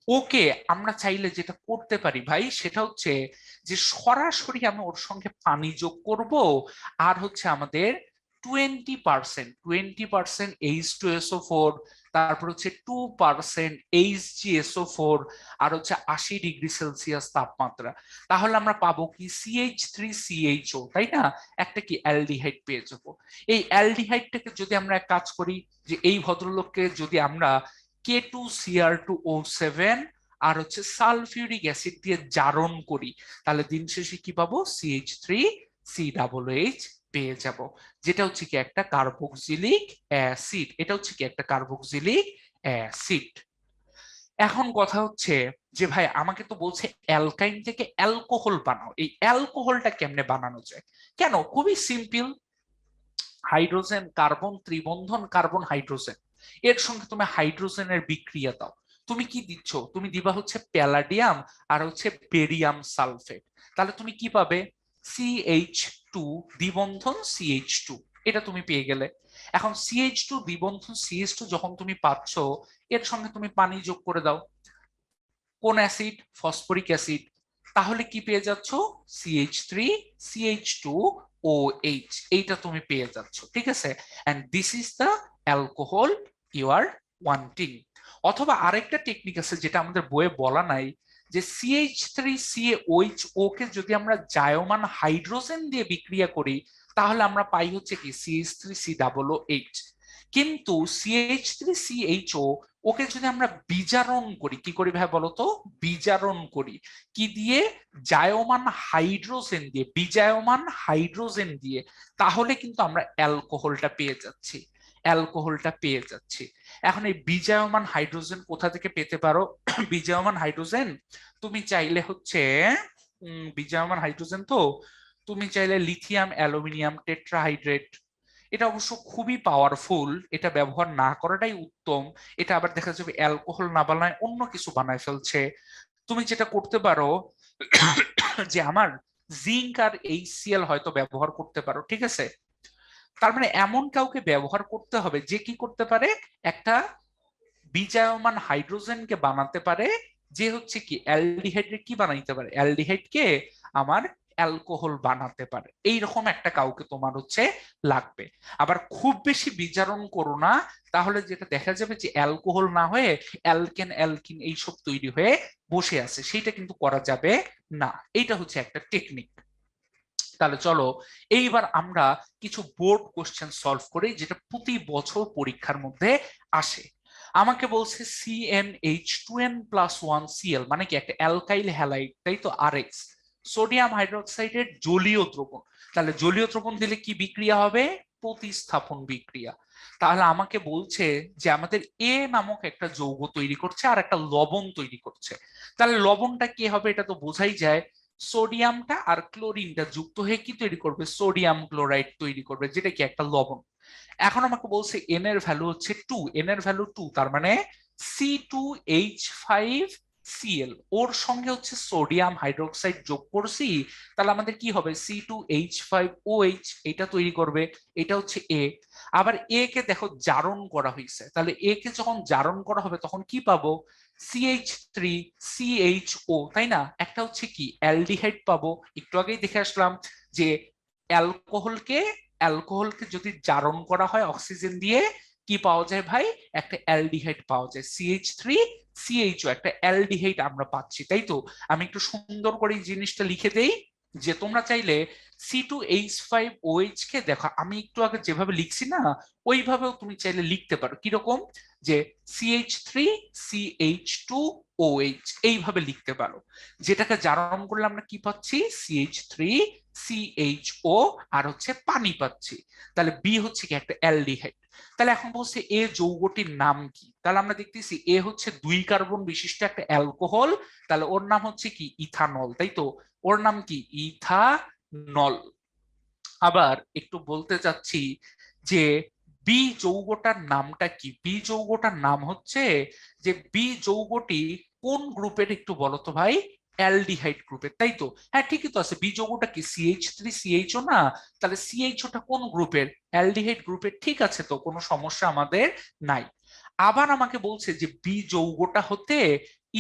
ওকে আমরা চাইলে যেটা করতে পারি ভাই সেটা হচ্ছে যে সরাসরি আমি ওর সঙ্গে পানি যোগ করব, আর হচ্ছে আমাদের 20% H2SO4, তারপর হচ্ছে 2% HgSO4, আর হচ্ছে 80°C তাপমাত্রা, তাহলে আমরা পাবো কি CH3CHO, তাই না? একটা কি অ্যালডিহাইড পেয়ে যাবো। এই অ্যালডিহাইডটাকে যদি আমরা এক কাজ করি, যে এই ভদ্রলোককে যদি আমরা K2Cr2O7 আর হচ্ছে সালফিউরিক অ্যাসিড দিয়ে জারণ করি, তাহলে দিন শেষে কি পাবো, CH3COOH পেয়ে যাব, যেটা হচ্ছে কি একটা কার্বক্সিলিক অ্যাসিড। এটা হচ্ছে কি একটা কার্বক্সিলিক অ্যাসিড। এখন কথা হচ্ছে যে ভাই আমাকে তো বলছে অ্যালকাইন থেকে অ্যালকোহল বানাও, এই অ্যালকোহলটা কেমনে বানানো যায়? কেন, খুবই সিম্পল। হাইড্রোজেন কার্বন ত্রিবন্ধন, কার্বন হাইড্রোজেন, এর সঙ্গে তুমি হাইড্রোজেনের বিক্রিয়া দাও। তুমি কি দিচ্ছ? তুমি দিবা হচ্ছে প্যালাডিয়াম আর হচ্ছে বেরিয়াম সালফেট। তাহলে তুমি কি পাবে? CH2 দ্বিবন্ধন CH2, এটা তুমি পেয়ে গেলে। এখন CH2 দ্বিবন্ধন CH2 যখন তুমি পাচ্ছ, এর সঙ্গে তুমি পানি যোগ করে দাও। কোন অ্যাসিড? Phosphoric acid. তাহলে কি পেয়ে যাচ্ছ? CH3 CH2OH, এইটা তুমি পেয়ে যাচ্ছ, ঠিক আছে? And this is the alcohol you are wanting. অথবা আরেকটা টেকনিক আছে যেটা আমাদের বইয়ে বলা নাই, যে CH3CaOH কে যদি আমরা জায়মান হাইড্রোজেন দিয়ে বিক্রিয়া করি, তাহলে আমরা পাই হচ্ছে কি CH3COOH। কিন্তু CH3CHO ওকে যদি আমরা বিজারণ করি, কি করি ভাই বলতো? বিজারণ করি কি দিয়ে? জায়মান হাইড্রোজেন দিয়ে, বিজায়মান হাইড্রোজেন দিয়ে, তাহলে কিন্তু আমরা অ্যালকোহলটা পেয়ে যাচ্ছি, অ্যালকোহলটা পেয়ে যাচ্ছি। এখন এই বিজায়মান হাইড্রোজেন কোথা থেকে পেতে পারো? বিজায়মান হাইড্রোজেন তুমি চাইলে হচ্ছে বিজায়মান হাইড্রোজেন তো তুমি চাইলে লিথিয়াম অ্যালুমিনিয়াম টেট্রাহাইড্রেট, এটা অবশ্য খুবই পাওয়ারফুল, এটা ব্যবহার না করাটাই উত্তম। এটা আবার দেখা যাবে অ্যালকোহল না বানায় অন্য কিছু বানায় ফেলছে। তুমি যেটা করতে পারো যে আমার জিঙ্ক আর HCl হয়তো ব্যবহার করতে পারো, ঠিক আছে? তার মানে এমন কাউকে ব্যবহার করতে হবে যে কি করতে পারে, একটা বিজায়মান হাইড্রোজেনকে বানাতে পারে, যে হচ্ছে কি অ্যালডিহাইডকে কি বানাইতে পারে, অ্যালডিহাইডকে আমার অ্যালকোহল বানাতে পারে। এইরকম একটা কাউকে তোমার হচ্ছে লাগবে। আবার খুব বেশি বিজারণ করো না, তাহলে যেটা দেখা যাবে যে অ্যালকোহল না হয়ে অ্যালকেন অ্যালকিন এইসব তৈরি হয়ে বসে আছে, সেইটা কিন্তু করা যাবে না। এইটা হচ্ছে একটা টেকনিক। তাহলে চলো এইবার আমরা কিছু বোর্ড কোশ্চেন সলভ করি, যেটা প্রতি বছর পরীক্ষার মধ্যে আসে। আমাকে বলছে CnH2n+1Cl মানে কি একটা অ্যালকাইল হ্যালাইড, তাই তো, RX, সোডিয়াম হাইড্রোক্সাইডের জলীয় দ্রবণ। তাহলে জলীয় দ্রবণ দিলে কি বিক্রিয়া হবে? প্রতিস্থাপন বিক্রিয়া। তাহলে আমাকে বলছে যে আমাদের এ নামক একটা যৌগ তৈরি করছে আর একটা লবণ তৈরি করছে। তাহলে লবণটা কি হবে? এটা তো বোঝাই যায়, সোডিয়ামটা আর ক্লোরিনটা যুক্ত হয়ে কি তৈরি করবে? সোডিয়াম ক্লোরাইড তৈরি করবে, যেটা কি একটা লবণ। এখন আমাকে বলছে এন এর ভ্যালু হচ্ছে 2, এন এর ভ্যালু 2, তার মানে C2H5Cl, ওর সঙ্গে হচ্ছে সোডিয়াম হাইড্রোক্সাইড যোগ করছি, তাহলে আমাদের কি হবে? C2H5OH, এটা তৈরি করবে, এটা হচ্ছে এ। আবার এ কে দেখো জারণ করা হয়েছে, তাহলে এ কে যখন জারণ করা হবে তখন কি পাবো? CH3CHO, তাই না? একটা হচ্ছে কি অ্যালডিহাইড পাবো। একটু আগেই দেখে আসলাম যে অ্যালকোহলকে অ্যালকোহলকে যদি জারণ করা হয় অক্সিজেন দিয়ে, কি পাওয়া যায় ভাই? একটা অ্যালডিহাইড পাওয়া যায়, CH3CHO, একটা অ্যালডিহাইড আমরা পাচ্ছি, তাই তো? আমি একটু সুন্দর করে এই জিনিসটা লিখে দেই, যে তোমরা চাইলে C2H5OH কে দেখো আমি একটু আগে যেভাবে লিখছি না, ওইভাবেও তুমি চাইলে লিখতে পারো। কিরকম? যে CH3CH2OH এইভাবে লিখতে পারো, যেটাকে জারণ করলে আমরা কি পাচ্ছি? CH3CHO আর হচ্ছে পানি পাচ্ছি। তাহলে বি হচ্ছে কি একটা অ্যালডিহাইড। তাহলে এখন বলছে এ যৌগটির নাম কি? তাহলে আমরা দেখতেছি এ হচ্ছে 2 কার্বন বিশিষ্ট একটা অ্যালকোহল, তাহলে ওর নাম হচ্ছে কি ইথানল, তাই তো? ওর নাম কি? ইথানল। আবার একটু বলতে চাচ্ছি যে বি যৌগটার নামটা কি? বি যৌগটার নাম হচ্ছে, যে বি যৌগটি কোন গ্রুপের একটু বলো তো ভাই? অ্যালডিহাইড গ্রুপের, তাই তো? হ্যাঁ ঠিকই তো আছে। বি যৌগটা কি CH3CHO না? তাহলে CHOটা কোন গ্রুপের? অ্যালডিহাইড গ্রুপের, ঠিক আছে, তো কোনো সমস্যা আমাদের নাই। আবার আমাকে বলছে যে বি যৌগটা হতে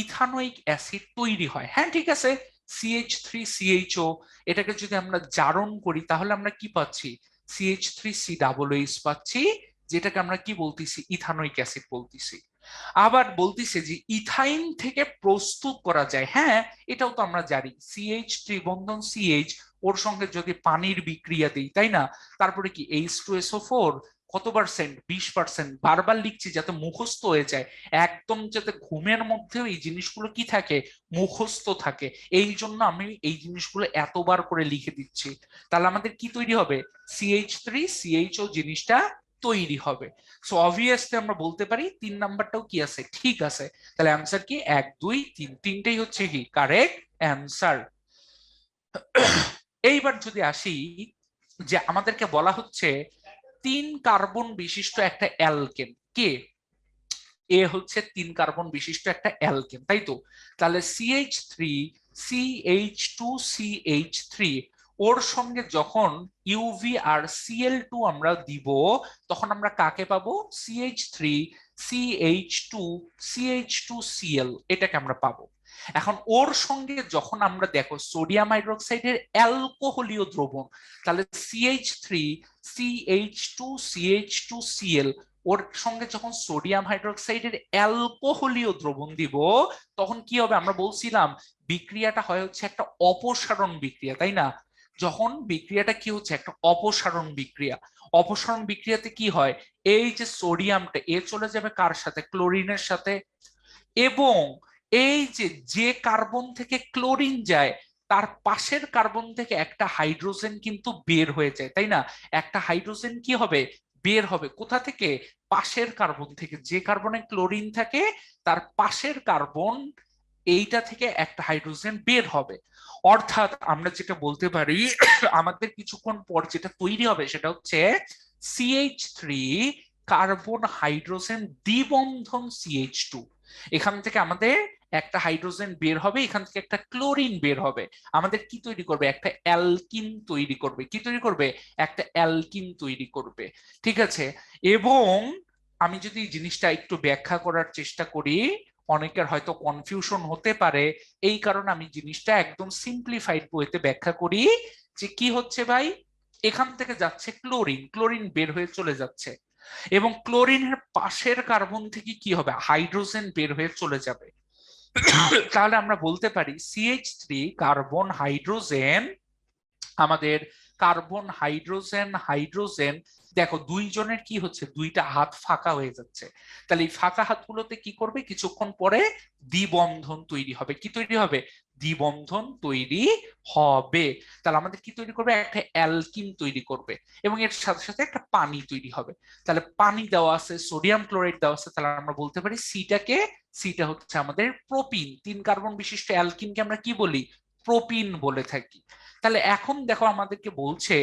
ইথানোয়িক অ্যাসিড তৈরি হয়, হ্যাঁ ঠিক আছে, CH3CHO, এটাকে যদি আমরা জারণ করি তাহলে আমরা কি পাচ্ছি? CH3COOH পাচ্ছি, যেটাকে আমরা কি বলতেছি? ইথানোয়িক অ্যাসিড বলতেছি। আবার বলতেছে যে ইথাইন থেকে প্রস্তুত করা যায়, হ্যাঁ এটাও তো আমরা জানি, CH ত্রিবন্ধন CH, ওর সঙ্গে যদি পানির বিক্রিয়া দিই, তাই না? তারপরে কি H2SO4, কত পার্সেন্ট? 20%। বারবার লিখছি যাতে মুখস্থ হয়ে যায়, একদম যাতে ঘুমের মধ্যেও এই জিনিসগুলো কি থাকে, মুখস্থ থাকে। এই জন্য আমি এই জিনিসগুলো এতবার করে লিখে দিচ্ছি। তাহলে আমাদের কি তৈরি হবে? CH3CHO জিনিসটা তৈরি হবে। সো অবভিয়াসলি আমরা বলতে পারি 3 নাম্বারটাও কি আছে, ঠিক আছে। তাহলে অ্যান্সার কি? 1 2 3, তিনটেই হচ্ছে কি কারেক্ট অ্যান্সার। এইবার যদি আসি যে আমাদেরকে বলা হচ্ছে 3 কার্বন বিশিষ্ট একটা অ্যালকেন, কে? এ হচ্ছে 3 কার্বন বিশিষ্ট একটা অ্যালকেন, তাই তো? তাহলে CH3CH2CH3 ওর সঙ্গে যখন ইউভি আর Cl2 আমরা দিব, তখন আমরা কাকে পাবো? CH3CH2CH2Cl, এটাকে আমরা পাবো। এখন ওর সঙ্গে যখন আমরা দেখো সোডিয়াম হাইড্রোক্সাইডের অ্যালকোহলীয় দ্রবণ, তাহলে CH3CH2CH2Cl ওর সঙ্গে যখন সোডিয়াম হাইড্রোক্সাইডের অ্যালকোহলীয় দ্রবণ দিব, তখন কি হবে? আমরা বলছিলাম বিক্রিয়াটা হয় হচ্ছে একটা অপসারণ বিক্রিয়া, তাই না? যখন বিক্রিয়াটা কি হচ্ছে, একটা অপসারণ বিক্রিয়া। অপসারণ বিক্রিয়াতে কি হয়? এই যে সোডিয়ামটা এ চলে যাবে কার সাথে? ক্লোরিনের সাথে। এবং এই যে যে কার্বন থেকে ক্লোরিন যায়, তার পাশের কার্বন থেকে একটা হাইড্রোজেন কিন্তু বের হয়ে যায়, তাই না? একটা হাইড্রোজেন কি হবে? বের হবে কোথা থেকে? পাশের কার্বন থেকে। যে কার্বনে ক্লোরিন থাকে তার পাশের কার্বন, এইটা থেকে একটা হাইড্রোজেন বের হবে। অর্থাৎ আমরা যেটা বলতে পারি, আমাদের কিছুক্ষণ পর যেটা তৈরি হবে সেটা হচ্ছে CH3 কার্বন হাইড্রোজেন দ্বিবন্ধন CH2। এখান থেকে আমাদের একটা হাইড্রোজেন বের হবে, এখান থেকে একটা ক্লোরিন বের হবে, আমাদের কি তৈরি করবে? একটা অ্যালকিন তৈরি করবে। কি তৈরি করবে? একটা অ্যালকিন তৈরি করবে, ঠিক আছে। এবং আমি যদি জিনিসটা একটু ব্যাখ্যা করার চেষ্টা করি, অনেকের হয়তো কনফিউশন হতে পারে, এই কারণে আমি জিনিসটা একদম সিম্পলিফাইড ওয়েতে ব্যাখ্যা করি। যে কি হচ্ছে ভাই, এখান থেকে যাচ্ছে ক্লোরিন, ক্লোরিন বের হয়ে চলে যাচ্ছে, এবং ক্লোরিনের পাশের কার্বন থেকে কি হবে? হাইড্রোজেন বের হয়ে চলে যাবে। তাহলে আমরা বলতে পারি CH3 কার্বন হাইড্রোজেন, আমাদের কার্বন হাইড্রোজেন হাইড্রোজেন, দেখো দুইজনের কি হচ্ছে? দুইটা হাত ফাঁকা হয়ে যাচ্ছে। তাহলে এই ফাঁকা হাতগুলোতে কি করবে? কিছুক্ষণ পরে দ্বিবন্ধন তৈরি হবে। কি তৈরি হবে? দ্বিবন্ধন তৈরি হবে। তাহলে আমাদের কি তৈরি করবে? একটা অ্যালকিন তৈরি করবে, এবং এর সাথে সাথে একটা পানি তৈরি হবে। তাহলে পানি দেওয়া আছে, সোডিয়াম ক্লোরাইড দেওয়া আছে, তাহলে আমরা বলতে পারি সিটা হচ্ছে আমাদের প্রোপিন। 3 কার্বন বিশিষ্ট অ্যালকিনকে আমরা কি বলি? প্রোপিন বলে থাকি। তাহলে এখন দেখো আমাদেরকে বলছে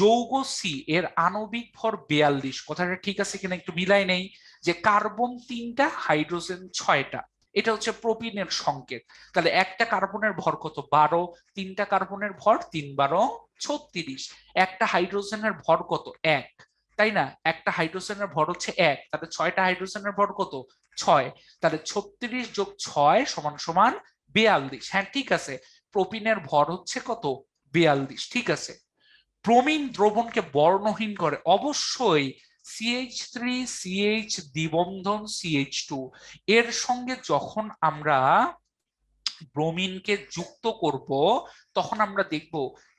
যৌগ সি এর আণবিক ভর 42। কথাটা ঠিক আছে কিনা একটু মিলাই নেই। যে কার্বন 3টা, হাইড্রোজেন 6টা, এটা হচ্ছে প্রোপিনের সংকেত। তাহলে একটা কার্বনের ভর কত? 12। 3টা কার্বনের ভর 3 × 12 = 36। একটা হাইড্রোজেনের ভর কত? 1, তাই না? একটা হাইড্রোজেনের ভর হচ্ছে 1, তাহলে 6টা হাইড্রোজেনের ভর কত? 6। তাহলে 36 + 6 = 42। হ্যাঁ ঠিক আছে, প্রোপিনের ভর হচ্ছে কত? 42, ঠিক আছে। ব্রোমিন দ্রবণকে বর্ণহীন করে অবশ্যই CH3CH দ্বিবন্ধন CH2 এর সঙ্গে যখন আমরা ব্রোমিনকে যুক্ত করব, তখন আমরা দেখব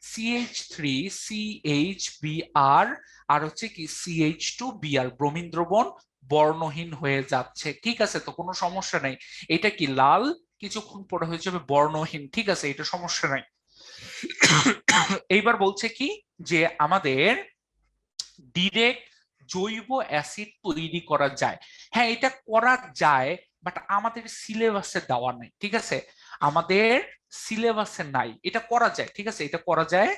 CH3CH Br আর হচ্ছে কি CH2Br, ব্রোমিন দ্রবণ বর্ণহীন হয়ে যাচ্ছে, ঠিক আছে। তো কোনো সমস্যা নেই। এটা কি লাল, কিছুক্ষণ পরে হয়ে যাবে বর্ণহীন, ঠিক আছে, এটা সমস্যা নাই। এইবার বলছে কি যে আমাদের ডিরেক্ট জৈব অ্যাসিড তৈরি করা যায়। হ্যাঁ এটা করা যায়, বাট আমাদের সিলেবাসে দেওয়া নাই, ঠিক আছে। আমাদের সিলেবাসে নাই, এটা করা যায়, ঠিক আছে, এটা করা যায়,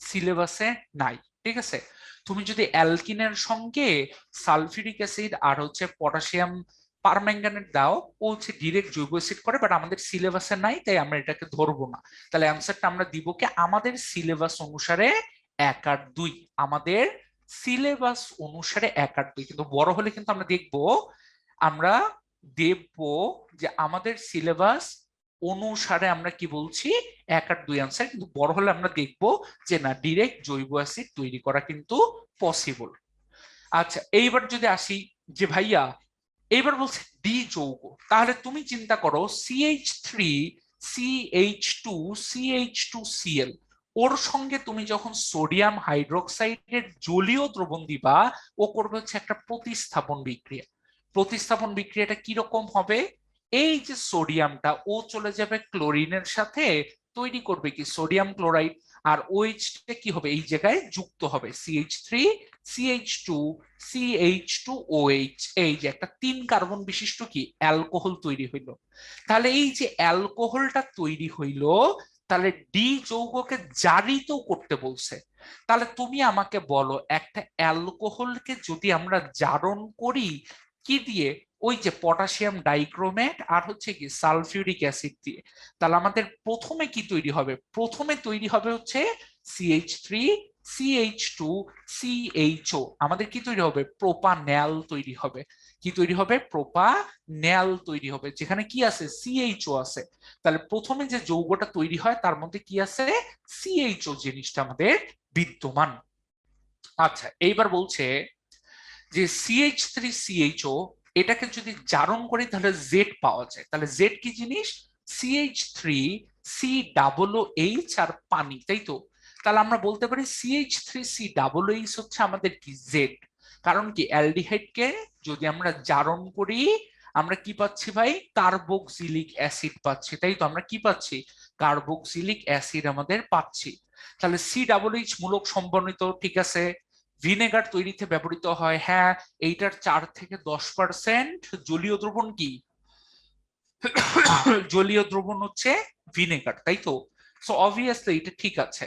সিলেবাসে নাই, ঠিক আছে। তুমি যদি অ্যালকিনের সঙ্গে সালফিউরিক অ্যাসিড আর হচ্ছে পটাশিয়াম পারম্যাঙ্গানেট দাও, ও হচ্ছে ডিরেক্ট জৈব অ্যাসিড করে, বাট আমাদের সিলেবাসে নাই, তাই আমরা এটাকে ধরবো না। তাহলে অ্যান্সারটা আমরা দিব কি? আমাদের সিলেবাস অনুসারে 1 আর 2, আমাদের সিলেবাস অনুসারে 1 আর 2। কিন্তু বড় হলে কিন্তু আমরা দেখবো, আমরা দেখবো যে আমাদের সিলেবাস অনুসারে আমরা কি বলছি 1 আর 2 আনসার, কিন্তু বড় হলে আমরা দেখবো যে না, ডিরেক্ট জৈব অ্যাসিড তৈরি করা কিন্তু পসিবল। আচ্ছা এইবার যদি আসি যে ভাইয়া, এইবার বলছে ডি যৌগ, তাহলে তুমি চিন্তা করো CH3CH2CH2Cl ওর সঙ্গে তুমি যখন সোডিয়াম হাইড্রোক্সাইডের জলীয় দ্রবণ দিবা, ও করবে হচ্ছে একটা প্রতিস্থাপন বিক্রিয়া। প্রতিস্থাপন বিক্রিয়াটা কিরকম হবে? এই যে সোডিয়ামটা, ও চলে যাবে ক্লোরিনের সাথে, তৈরি করবে কি সোডিয়াম ক্লোরাইড, আর ওইচটা কি হবে এই জায়গায় যুক্ত হবে CH3 CH2 CH2OH, এই যে একটা 3 কার্বন বিশিষ্ট কি অ্যালকোহল তৈরি হইলো। তাহলে এই যে অ্যালকোহলটা তৈরি হইলো, তাহলে ডি যৌগকে জারিত করতে বলছে। তাহলে তুমি আমাকে বলো, একটা অ্যালকোহলকে যদি আমরা জারণ করি কি দিয়ে? ওই যে পটাশিয়াম ডাইক্রোমেট আর হচ্ছে কি সালফিউরিক অ্যাসিড দিয়ে, তাহলে আমাদের প্রথমে কি তৈরি হবে? প্রথমে তৈরি হবে হচ্ছে CH3 CH2 CHO, আমাদের কি তৈরি হবে? প্রোপানল তৈরি হবে। কি তৈরি হবে? প্রোপানল তৈরি হবে, যেখানে কি আছে? CHO আছে। তাহলে প্রথমে যে যৌগটা তৈরি হয় তার মধ্যে কি আছে? CHO জিনিসটা আমাদের বিদ্যমান। আচ্ছা, এইবার বলছে যে CH3CHO, এটাকে যদি জারণ করি তাহলে জেড পাওয়া যায়। তাহলে জেড কি জিনিস? CH3COOH আর পানি, তাই তো? তাহলে আমরা বলতে পারি CH3COOH হচ্ছে আমাদের কি জেড। কারণ কি অ্যালডিহাইডকে যদি আমরা জারণ করি, আমরা কি পাচ্ছি ভাই? কার্বক্সিলিক অ্যাসিড পাচ্ছি, তাই তো? আমরা কি পাচ্ছি? কার্বক্সিলিক অ্যাসিড আমাদের পাচ্ছি। তাহলে COOH মূলক সম্বন্ধিত, ঠিক আছে। ভিনেগার তৈরিতে ব্যবহৃত হয়, হ্যাঁ। এইটার 4 থেকে 10% জলীয় দ্রবণ কি? জলীয় দ্রবণ হচ্ছে ভিনেগার, তাই তো? সো অবভিয়াসলি এটা ঠিক আছে।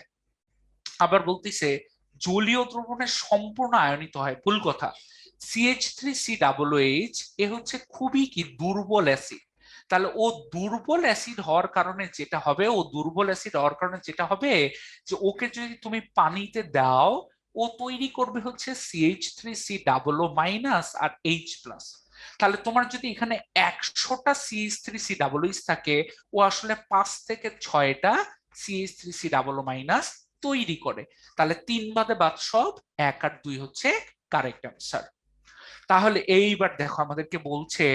আবার বলতিছে জলীয় দ্রবণের সম্পূর্ণ আয়নিত হয়, ভুল কথা। CH3COOH এ হচ্ছে খুবই কি দুর্বল অ্যাসিড। তাহলে ও দুর্বল অ্যাসিড হওয়ার কারণে যেটা হবে, যে ওকে যদি তুমি পানিতে দাও, ও তৈরি করবে হচ্ছে CH3COO- আর H+। তাহলে তোমার যদি এখানে 100টা CH3COOH থাকে, ও আসলে 5 থেকে 6টা CH3COO- তৈরি করে। তাহলে 3 বাদে সব, 1 আর 2 হচ্ছে কারেক্ট অ্যান্সার। তাহলে এইবার দেখো আমাদেরকে বলছে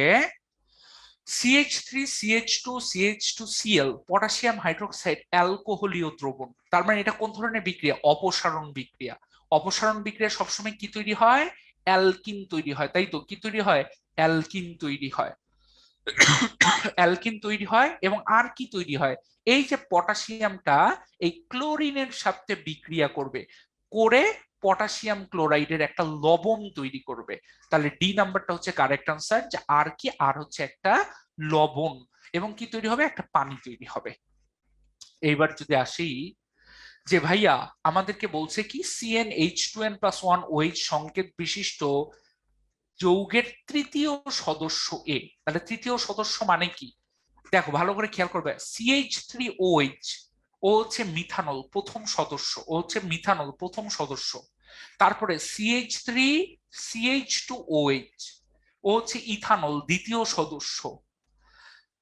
CH3CH2CH2Cl পটাশিয়াম হাইড্রোক্সাইড অ্যালকোহলীয় দ্রবণ। তার মানে এটা কোন ধরনের বিক্রিয়া? অপসারণ বিক্রিয়া। অপসারণ বিক্রিয়া সবসময় কি তৈরি হয়? অ্যালকিন তৈরি হয়, তাই তো? কি তৈরি হয়? অ্যালকিন তৈরি হয়। অ্যালকিন তৈরি হয় এবং আর কি তৈরি হয়? এই যে পটাশিয়ামটা এই ক্লোরিনের সাথে বিক্রিয়া করবে, করে পটাশিয়াম ক্লোরাইডের একটা লবণ তৈরি করবে। তাহলে ডি নাম্বারটা হচ্ছে কারেক্ট আনসার, যে আর কি? আর হচ্ছে একটা লবণ, এবং কি তৈরি হবে? একটা পানি তৈরি হবে। এইবার যদি আসি যে ভাইয়া, আমাদেরকে বলছে কি CnH2n+1OH সংকেত বিশিষ্ট যৌগের তৃতীয় সদস্য এ। তাহলে তৃতীয় সদস্য মানে কি? দেখো ভালো করে খেয়াল করবে, CH3OH ও হচ্ছে মিথানল প্রথম সদস্য, তারপরে CH3CH2OH ও হচ্ছে ইথানল দ্বিতীয় সদস্য।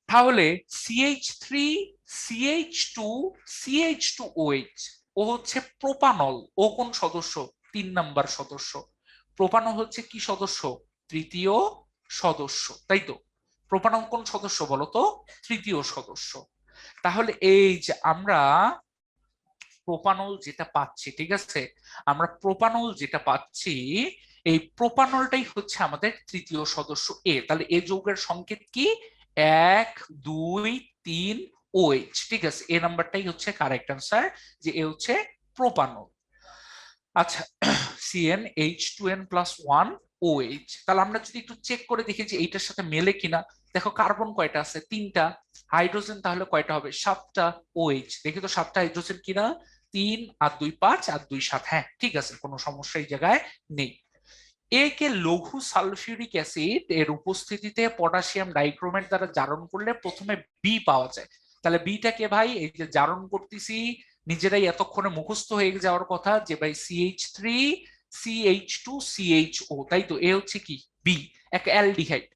তাহলে CH3CH2CH2OH ও হচ্ছে প্রোপানল, ও কোন সদস্য? 3 নাম্বার সদস্য। প্রোপানল হচ্ছে কি সদস্য? তৃতীয় সদস্য, তাই তো? প্রোপানল কোন সদস্য বলতো? তৃতীয় সদস্য। তাহলে এই যে আমরা প্রোপানল যেটা পাচ্ছি, ঠিক আছে, আমরা প্রোপানল যেটা পাচ্ছি, এই প্রোপানলটাই হচ্ছে আমাদের তৃতীয় সদস্য এ। তাহলে এ যৌগের সংকেত কি? 1 2 3 OH, ঠিক আছে। এ নাম্বারটাই হচ্ছে কারেক্ট আনসার, যে এ হচ্ছে প্রোপানল। আচ্ছা, CnH2n+1OH, তাহলে আমরা যদি একটু চেক করে দেখি যে এইটার সাথে মেলে কিনা। দেখো কার্বন কয়টা আছে? 3টা। হাইড্রোজেন তাহলে কয়টা হবে? 7টা। OH দেখি তো 7টা হাইড্রোজেন কিনা। 3 আর 2 5 আর 2 7, হ্যাঁ ঠিক আছে, কোনো সমস্যা এই জায়গায় নেই। এ কে লঘু সালফিউরিক অ্যাসিড এর উপস্থিতিতে পটাশিয়াম ডাইক্রোমেট দ্বারা জারণ করলে প্রথমে বি পাওয়া যায়। তাহলে বিটাকে ভাই এই যে জারণ করতেছি, নিজেরাই এতক্ষণে মুখস্থ হয়ে যাওয়ার কথা যে ভাই CH3CH2CHO, তাই তো? এ হচ্ছে কি? বি, এক অ্যালডিহাইড।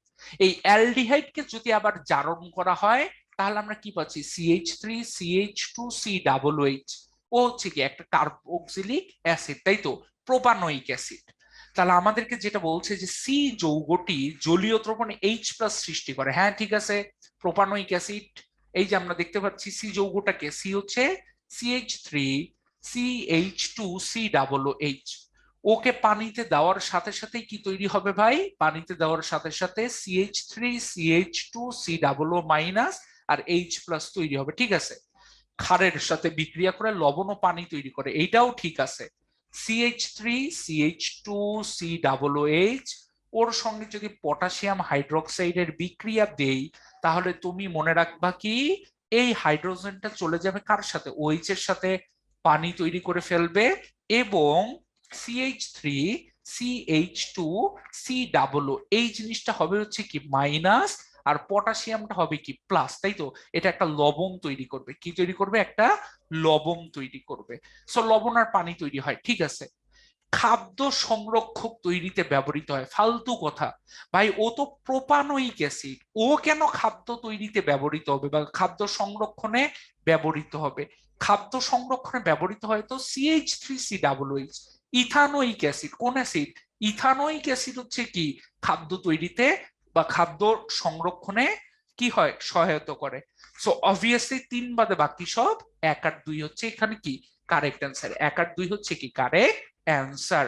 এই অ্যালডিহাইডকে যদি আবার জারণ করা হয়, তাহলে আমরা কি পাচ্ছি? CH3CH2COOH ও হচ্ছে কি একটা কার্বক্সিলিক অ্যাসিড, তাই তো? Propanoic acid. তাহলে আমাদেরকে যেটা বলছে যে সি যৌগটি জলীয় দ্রবণে H+ সৃষ্টি করে, হ্যাঁ ঠিক আছে। প্রোপানোয়িক অ্যাসিড, এই যে আমরা দেখতে পাচ্ছি সি যৌগটাকে, সি হচ্ছে CH3 CH2COOH। ওকে পানিতে দেওয়ার সাথে সাথে কি তৈরি হবে ভাই? পানিতে দেওয়ার সাথে সাথে CH3CH2COO মাইনাস আর H+ তৈরি হবে, ঠিক আছে। ক্ষারের সাথে বিক্রিয়া করে লবণ ও পানি তৈরি করে, এইটাও ঠিক আছে। CH3CH2COOH, ওর সঙ্গে যদি পটাশিয়াম হাইড্রোক্সাইডের বিক্রিয়া দেই, তাহলে তুমি মনে রাখবা কি, এই হাইড্রোজেনটা চলে যাবে কার সাথে? OH এর সাথে, পানি তৈরি করে ফেলবে, এবং CH3CH2COO এই জিনিসটা হবে হচ্ছে কি মাইনাস, আর পটাশিয়ামটা হবে কি প্লাস, তাই তো। এটা একটা লবণ তৈরি করবে, কি তৈরি করবে? একটা লবণ তৈরি করবে। সো লবণ আর পানি তৈরি হয়, ঠিক আছে। খাদ্য সংরক্ষক তৈরিতে ব্যবহৃত হয়, ফালতু কথা ভাই, ও তো প্রোপানোয়িক অ্যাসিড, ও কেন খাদ্য তৈরিতে ব্যবহৃত হবে বা খাদ্য সংরক্ষণে ব্যবহৃত হবে? খাদ্য সংরক্ষণে ব্যবহৃত হয় তো CH3COOH, ইথানোয়িক অ্যাসিড। কোন অ্যাসিড? ইথানোয়িক অ্যাসিড হচ্ছে কি খাদ্য তৈরিতে বা খাদ্য সংরক্ষণে কি হয়, সহায়তা করে। সো অবভিয়াসলি 3 বাদে বাকি সব 1 আর 2 হচ্ছে এখানে কি কারেক্ট অ্যান্সার। 1 আর 2 হচ্ছে কি কারেক্ট অ্যান্সার।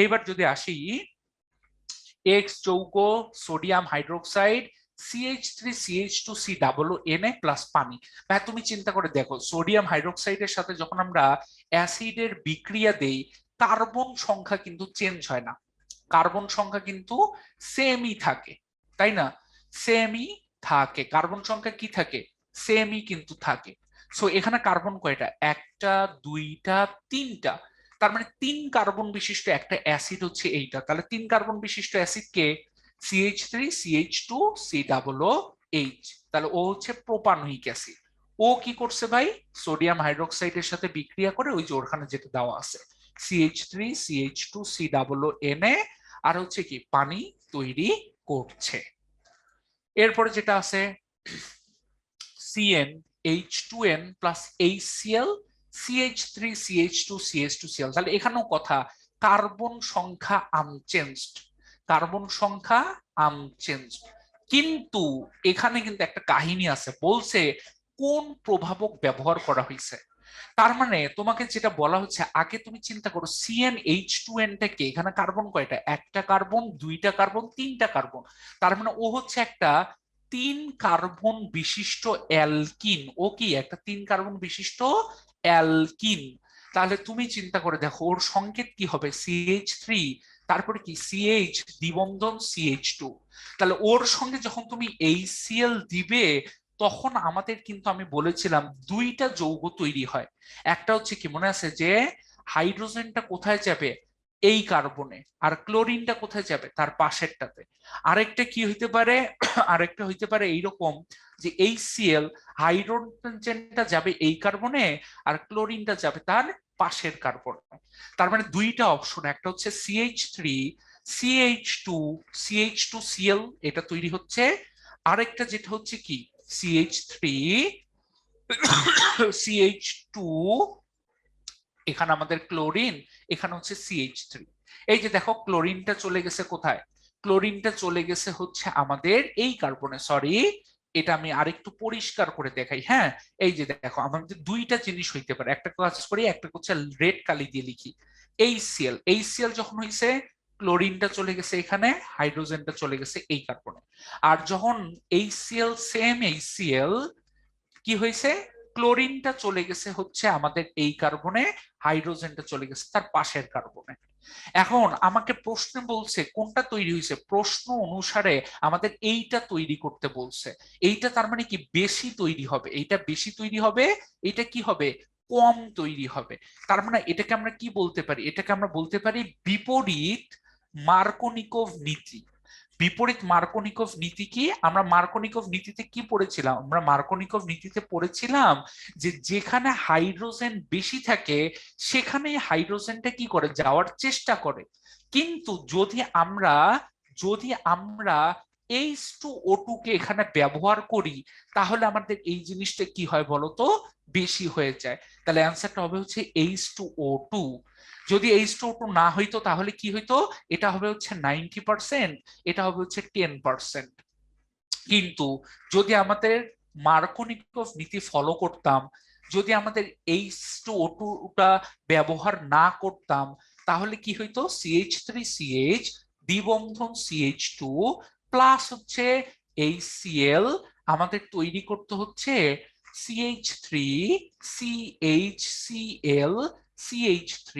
এইবার যদি আসি, এক্স যৌগ সোডিয়াম হাইড্রোক্সাইড CH3CH2COONA প্লাস পানি। ভাই তুমি চিন্তা করে দেখো, সোডিয়াম হাইড্রোক্সাইডের সাথে যখন আমরা অ্যাসিডের বিক্রিয়া দেই, কার্বন সংখ্যা কিন্তু চেঞ্জ হয় না, কার্বন সংখ্যা কিন্তু সেমই থাকে, তাই না? সেমই থাকে, কার্বন সংখ্যা কি থাকে? সেমই কিন্তু থাকে। সো এখানে কার্বন কয়টা? একটা, দুইটা, তিনটা। তার মানে 3 কার্বন বিশিষ্ট একটা অ্যাসিড হচ্ছে এইটা। তাহলে 3 কার্বন বিশিষ্ট অ্যাসিড কে? CH3CH2COOH। তাহলে ও হচ্ছে প্রোপানোয়িক অ্যাসিড। ও কি করছে ভাই? সোডিয়াম হাইড্রোক্সাইডের সাথে বিক্রিয়া করে, ওই যে ওখানে যেটা দেওয়া আছে CH3CH2COONA, আর হচ্ছে কি পানি তৈরি করছে। এরপরে যেটা আছে CnH2n প্লাস HCl CH3CH2CH2Cl। তাহলে এখানেও কথা, কার্বন সংখ্যা আনচেঞ্জড, কার্বন সংখ্যা আনচেঞ্জড। কিন্তু এখানে কিন্তু একটা কাহিনী আছে, বলছে কোন প্রভাবক ব্যবহার করা হয়েছে। তার মানে তোমাকে যেটা বলা হচ্ছে, আগে তুমি চিন্তা করো CnH2n টা কে? এখানে কার্বন কয়টা? একটা কার্বন, দুইটা কার্বন, তিনটা কার্বন। তার মানে ও হচ্ছে একটা 3 কার্বন বিশিষ্ট অ্যালকিন। ও কি একটা 3 কার্বন বিশিষ্ট অ্যালকিন। তাহলে তুমি চিন্তা করে দেখো, ওর সংকেত কি হবে? CH3, তারপরে কি CH দ্বিবন্ধন CH2। তাহলে ওর সঙ্গে যখন তুমি HCl দিবে, তখন আমাদের কিন্তু আমি বলেছিলাম 2টা যৌগ তৈরি হয়। একটা হচ্ছে কি মনে আছে যে হাইড্রোজেনটা কোথায় যাবে? এই কার্বনে, আর ক্লোরিনটা কোথায় যাবে? তার পাশেরটাতে। আরেকটা কি হইতে পারে? আরেকটা হইতে পারে এইরকম যে HCl, হাইড্রোজেনটা যাবে এই কার্বনে, আর ক্লোরিনটা যাবে তার পাশের কার্বনে। তার মানে 2টা অপশন, একটা হচ্ছে CH3 CH2 CH2Cl, এটা তৈরি হচ্ছে। আরেকটা যেটা হচ্ছে কি CH3 CH2, এখানে আমাদের ক্লোরিন, এখানে হচ্ছে CH3। এই যে দেখো ক্লোরিনটা চলে গেছে কোথায়? ক্লোরিনটা চলে গেছে হচ্ছে আমাদের এই কার্বনে। সরি, এটা আমি আরেকটু পরিষ্কার করে দেখাই। হ্যাঁ, এই যে দেখো আমাদের 2টা জিনিস হইতে পারে, একটা কাজ করি, একটা হচ্ছে রেড কালি দিয়ে লিখি। HCl, HCl যখন হইছে, ক্লোরিনটা চলে গেছে এখানে, হাইড্রোজেনটা চলে গেছে এই কার্বনে। আর যখন HCl সেম HCl কি হয়েছে, ক্লোরিনটা চলে গেছে হচ্ছে আমাদের এই কার্বনে, হাইড্রোজেনটা চলে গেছে তার পাশের কার্বনে। এখন আমাকে প্রশ্ন বলছে কোনটা তৈরি হয়েছে, প্রশ্ন অনুসারে আমাদের এইটা তৈরি করতে বলছে। এইটা তার মানে কি বেশি তৈরি হবে, এইটা বেশি তৈরি হবে, এটা কি হবে কম তৈরি হবে। তার মানে এটাকে আমরা কি বলতে পারি? এটাকে আমরা বলতে পারি বিপরীত মার্কোনিকভ নীতি। বিপরীত মার্কোনিকভ নীতি কি? আমরা মার্কোনিকভ নীতিতে কি পড়েছিলাম? আমরা মার্কোনিকভ নীতিতে পড়েছিলাম যে যেখানে হাইড্রোজেন বেশি থাকে, সেখানে হাইড্রোজেনটা কি করে যাওয়ার চেষ্টা করে। কিন্তু যদি আমরা H2O2 কে এখানে ব্যবহার করি, তাহলে আমাদের এই জিনিসটা কি হয় বলতো? বেশি হয়ে যায়। তাহলে অ্যান্সারটা হবে হচ্ছে H2O2। যদি H2O2 না হইতো তাহলে কি হইতো? এটা হবে হচ্ছে 90%, এটা হবে হচ্ছে 10%। কিন্তু যদি আমাদের মার্কোনিকভ নীতি ফলো করতাম, যদি আমাদের H2O2টা ব্যবহার না করতাম তাহলে কি হইতো, CH3CH দ্বিবন্ধন CH2 প্লাস হচ্ছে HCl আমাদের তৈরি করতে হচ্ছে CH3CHCl CH3।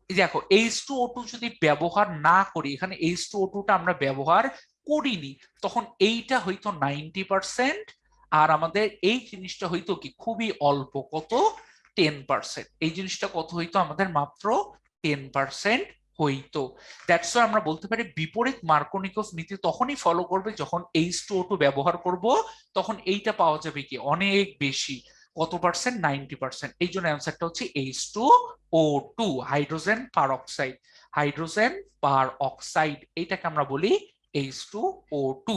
দেখো H2O2 যদি ব্যবহার না করি, এখানে H2O2টা আমরা ব্যবহার করিনি, তখন এইটা হইতো 90%, আর আমাদের এই জিনিসটা হইতো কি খুবই অল্প, কত 10%। এই জিনিসটা কত হইতো আমাদের, মাত্র 10% হইতো। দ্যাটস ওয়াই আমরা বলতে পারি বিপরীত মার্কোনিকভ নীতি তখনই ফলো করবে যখন H2O2 ব্যবহার করব, তখন এইটা পাওয়া যাবে কি অনেক বেশি, কত পার্সেন্ট, 90%। এই জন্য অ্যান্সারটা হচ্ছে H2O2, হাইড্রোজেন পার অক্সাইড। হাইড্রোজেন পার অক্সাইড এইটাকে আমরা বলি H2O2।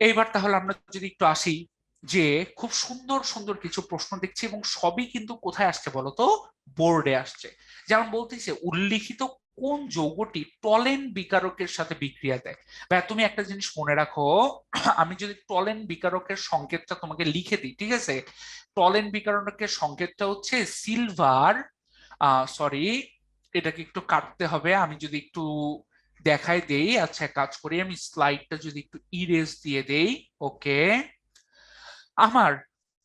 এইবার তাহলে আমরা যদি একটু আসি, যে খুব সুন্দর সুন্দর কিছু প্রশ্ন দেখছি এবং সবই কিন্তু কোথায় আসছে বলতো, বোর্ডে আসছে। যেমন বলতেছে উল্লিখিত কোন যৌগটি টলেন বিকারকের সাথে বিক্রিয়া দেয়। ভাই তুমি একটা জিনিস মনে রাখো, আমি যদি টলেন বিকারকের সংকেতটা তোমাকে লিখে দিই, ঠিক আছে, টলেন বিকারকের সংকেতটা হচ্ছে সিলভার, সরি এটাকে একটু কাটতে হবে, আমি যদি একটু দেখাই দেই, আচ্ছা কাজ করি, আমি স্লাইডটা যদি একটু ইরেজ দিয়ে দেই, ওকে। আমার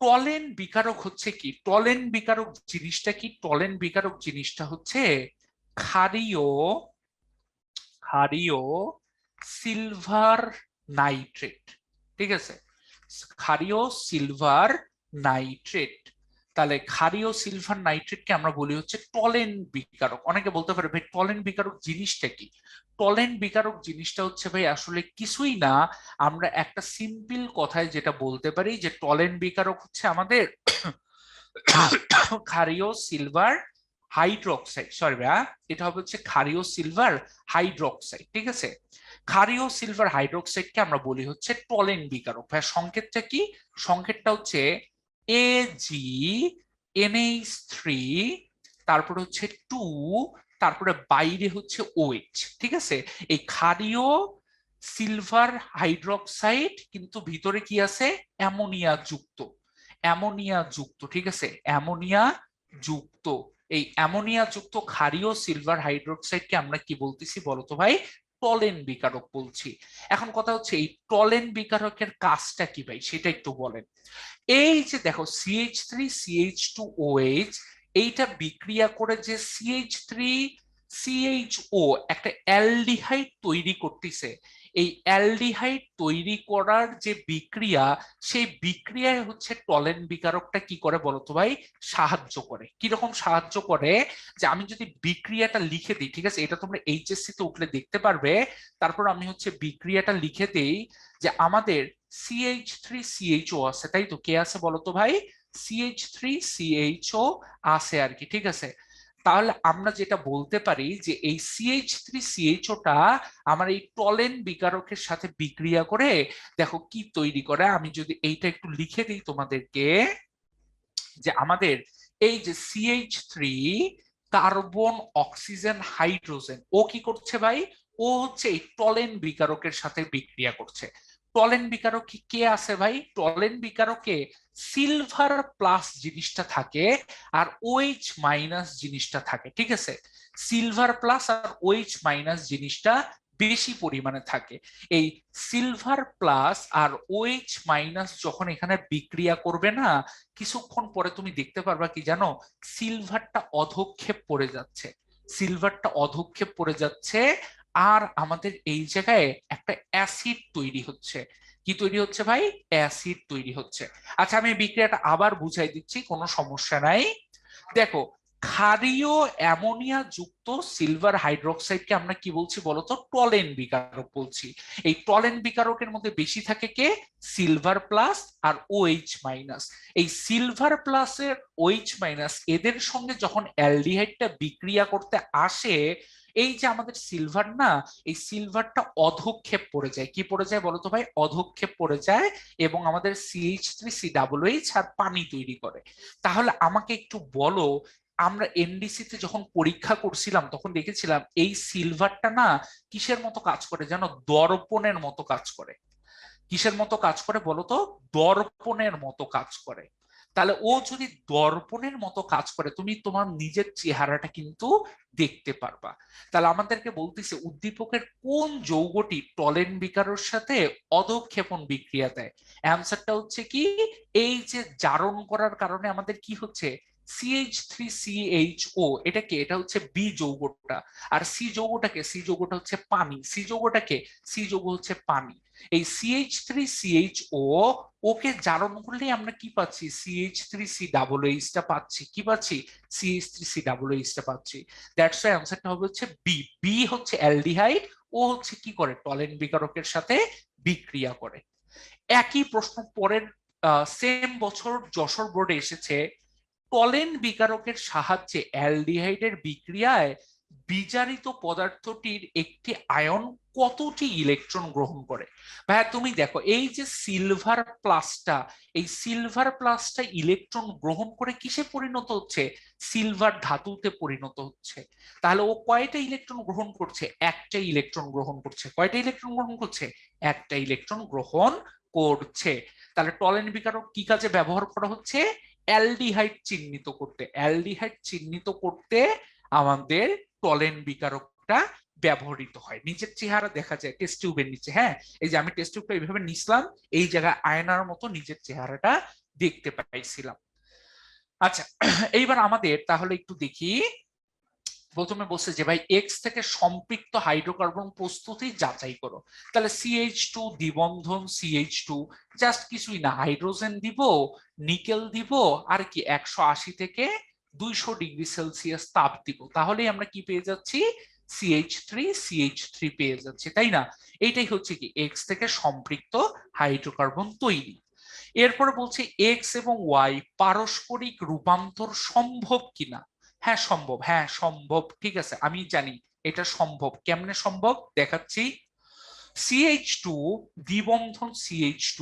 টলেন বিকারক হচ্ছে কি, টলেন বিকারক জিনিসটা কি, টলেন বিকারক জিনিসটা হচ্ছে ক্ষারীয় ক্ষারীয় সিলভার নাইট্রেট, ঠিক আছে, ক্ষারীয় সিলভার নাইট্রেট। তাহলে ক্ষারীয় সিলভার নাইট্রেটকে আমরা বলি হচ্ছে টলেন বিকারক। অনেকে বলতে পারে ভাই টলেন বিকারক জিনিসটা কি, টলেন বিকারক জিনিসটা হচ্ছে ভাই আসলে কিছুই না, আমরা একটা সিম্পল কথায় যেটা বলতে পারি যে টলেন বিকারক হচ্ছে আমাদের ক্ষারীয় সিলভার হাইড্রোক্সাইড, সরি ভাইয়া, এটা হবে হচ্ছে ক্ষারীয় সিলভার হাইড্রোক্সাইড, ঠিক আছে। ক্ষারীয় সিলভার হাইড্রোক্সাইডকে আমরা বলি হচ্ছে টলেন বিকারক। ভাইয়া সংকেতটা কি, সংকেতটা হচ্ছে AgNH3, তারপরে হচ্ছে 2, তারপরে বাইরে হচ্ছে OH, ঠিক আছে। এই ক্ষারীয় সিলভার হাইড্রোক্সাইড কিন্তু ভিতরে কি আছে, অ্যামোনিয়া যুক্ত, অ্যামোনিয়া যুক্ত, ঠিক আছে, অ্যামোনিয়া যুক্ত। এই অ্যামোনিয়া যুক্ত ক্ষারীয় সিলভার হাইড্রোক্সাইডকে আমরা কি বলতেছি বলতো ভাই, টলেন বিকারক বলছি। এখন কথা হচ্ছে এই টলেন বিকারকের কাজটা কি ভাই, সেটা একটু বলেন। এই যে দেখো CH3CH2OH, এইটা বিক্রিয়া করে যে CH3CHO একটা অ্যালডিহাইড তৈরি করতেছে, এই অ্যালডিহাইড তৈরি করার যে বিক্রিয়া, সেই বিক্রিয়ায় হচ্ছে টলেন বিকারকটা কি করে বলতো ভাই, সাহায্য করে। কিরকম সাহায্য করে, যে আমি যদি বিক্রিয়াটা লিখে দিই, ঠিক আছে, এটা তোমরা এইচএসসি তে উঠলে দেখতে পারবে, তারপর আমি হচ্ছে বিক্রিয়াটা লিখে দেই, যে আমাদের CH3CHO আছে, তাই তো, কে আছে বলতো ভাই, CH3CHO আছে আর কি, ঠিক আছে। তাহলে আমরা যেটা বলতে পারি যে এই CH3CHO-টা আমার এই টলেন বিকারকের সাথে বিক্রিয়া করে দেখো কি তৈরি করে। আমি যদি এইটা একটু লিখে দিই তোমাদেরকে, যে আমাদের এই যে CH3 কার্বন অক্সিজেন হাইড্রোজেন, ও কি করছে ভাই, ও হচ্ছে এই টলেন বিকারকের সাথে বিক্রিয়া করছে। টলেন বিকারক কে আছে ভাই, টলেন বিকারকে সিলভার প্লাস জিনিসটা থাকে আর OH মাইনাস জিনিসটা থাকে, ঠিক আছে। সিলভার প্লাস আর OH মাইনাস জিনিসটা বেশি পরিমাণে থাকে। এই সিলভার প্লাস আর OH মাইনাস যখন এখানে বিক্রিয়া করবে না, কিছুক্ষণ পরে তুমি দেখতে পারবা কি জানো, সিলভারটা অধঃক্ষেপ পড়ে যাচ্ছে, সিলভারটা অধঃক্ষেপ পড়ে যাচ্ছে, আর আমাদের এই জায়গায় একটা অ্যাসিড তৈরি হচ্ছে। কি তৈরি হচ্ছে ভাই, অ্যাসিড তৈরি হচ্ছে। আচ্ছা আমি বিক্রিয়াটা আবার বুঝাই দিচ্ছি, কোনো সমস্যা নাই। দেখো ক্ষারীয় অ্যামোনিয়া যুক্ত সিলভার হাইড্রোক্সাইডকে আমরা কি বলছি বলতো, টলেন বিকারক বলছি। এই টলেন বিকারকের মধ্যে বেশি থাকে কে, সিলভার প্লাস আর OH মাইনাস। এই সিলভার প্লাসের OH মাইনাস এদের সঙ্গে যখন অ্যালডিহাইডটা বিক্রিয়া করতে আসে, এই যে আমাদের সিলভার না, এই সিলভারটা অধঃক্ষেপ পড়ে যায়, কি পড়ে যায় বলতো ভাই, অধঃক্ষেপ পড়ে যায়, এবং আমাদের CH3COOH আর পানি তৈরি করে। তাহলে আমাকে একটু বলো, আমরা এনডিসি তে যখন পরীক্ষা করছিলাম তখন দেখেছিলাম এই সিলভারটা না কিসের মতো কাজ করে জানো, দর্পণের মতো কাজ করে। কিসের মতো কাজ করে বলতো, দর্পণের মতো কাজ করে। তাহলে ও যদি দর্পণের মতো কাজ করে তুমি তোমার নিজের চেহারাটা কিন্তু দেখতে পারবা। তাহলে আমাদেরকে বলতেছে উদ্দীপকের কোন যৌগটি টলেন বিকারের সাথে অধঃক্ষেপণ বিক্রিয়া দেয়। অ্যান্সারটা হচ্ছে কি, এই যে জারণ করার কারণে আমাদের কি হচ্ছে, CH3CHO, এটা কি, এটা হচ্ছে বি যৌগটা। আর সি যৌগটা হচ্ছে পানি। সি যৌগ হচ্ছে পানি। এই CH3CHO ওকে জারণ করলে আমরা কি পাচ্ছি, CH3C OH টা পাচ্ছি। কি পাচ্ছি, CH3C OH টা পাচ্ছি। দ্যাটস ওয়াই অ্যান্সারটা হবে হচ্ছে বি। বি হচ্ছে অ্যালডিহাইড, ও হচ্ছে কি করে, টলেন বিকারকের সাথে বিক্রিয়া করে। একই প্রশ্ন পরের সেম বছর যশোর বোর্ডে এসেছে, টলেন বিকারকের সাহায্যে অ্যালডিহাইডের বিক্রিয়ায় বিজারিত পদার্থটির একটি আয়ন কতটি ইলেকট্রন গ্রহণ করে। ভাইয়া তুমি দেখো, এই যে সিলভার প্লাসটা ইলেকট্রন গ্রহণ করে কিসে পরিণত হচ্ছে, সিলভার ধাতুতে পরিণত হচ্ছে। তাহলে ও কয়টা ইলেকট্রন গ্রহণ করছে, একটা ইলেকট্রন গ্রহণ করছে। কয়টা ইলেকট্রন গ্রহণ করছে, একটা ইলেকট্রন গ্রহণ করছে। তাহলে টলেন বিকারক কি কাজে ব্যবহার করা হচ্ছে, অ্যালডিহাইড চিহ্নিত করতে আমাদের টলেন বিকারকটা ব্যবহৃত হয়। নিচের চেহারা দেখা যায় টেস্ট টিউবের নিচে। হ্যাঁ, এই যে আমি টেস্ট টিউবটা এইভাবে নিছিলাম, এই জায়গায় আয়নার মতো নিজের চেহারাটা দেখতে পাইছিলাম। আচ্ছা, এইবার আমাদের তাহলে একটু দেখি। প্রথমে বলছে যে ভাই এক্স থেকে সম্পৃক্ত হাইড্রোকার্বন প্রস্তুতি যাচাই করো। তাহলে CH2 দ্বিবন্ধন CH2, জাস্ট কিছুই না, হাইড্রোজেন দিব, নিকেল দিব, আর কি 180 থেকে 200 ডিগ্রি সেলসিয়াস তাপ দিব, তাহলেই আমরা কি পেয়ে যাচ্ছি, CH3 পেয়ে যাচ্ছি, তাই না? এইটাই হচ্ছে কি এক্স থেকে সম্পৃক্ত হাইড্রোকার্বন তৈরি। এরপরে বলছে এক্স এবং ওয়াই পারস্পরিক রূপান্তর সম্ভব কিনা। হ্যাঁ সম্ভব, হ্যাঁ সম্ভব, ঠিক আছে, আমি জানি এটা সম্ভব। কেমনে সম্ভব দেখাচ্ছি। CH2 দ্বিবন্ধন CH2,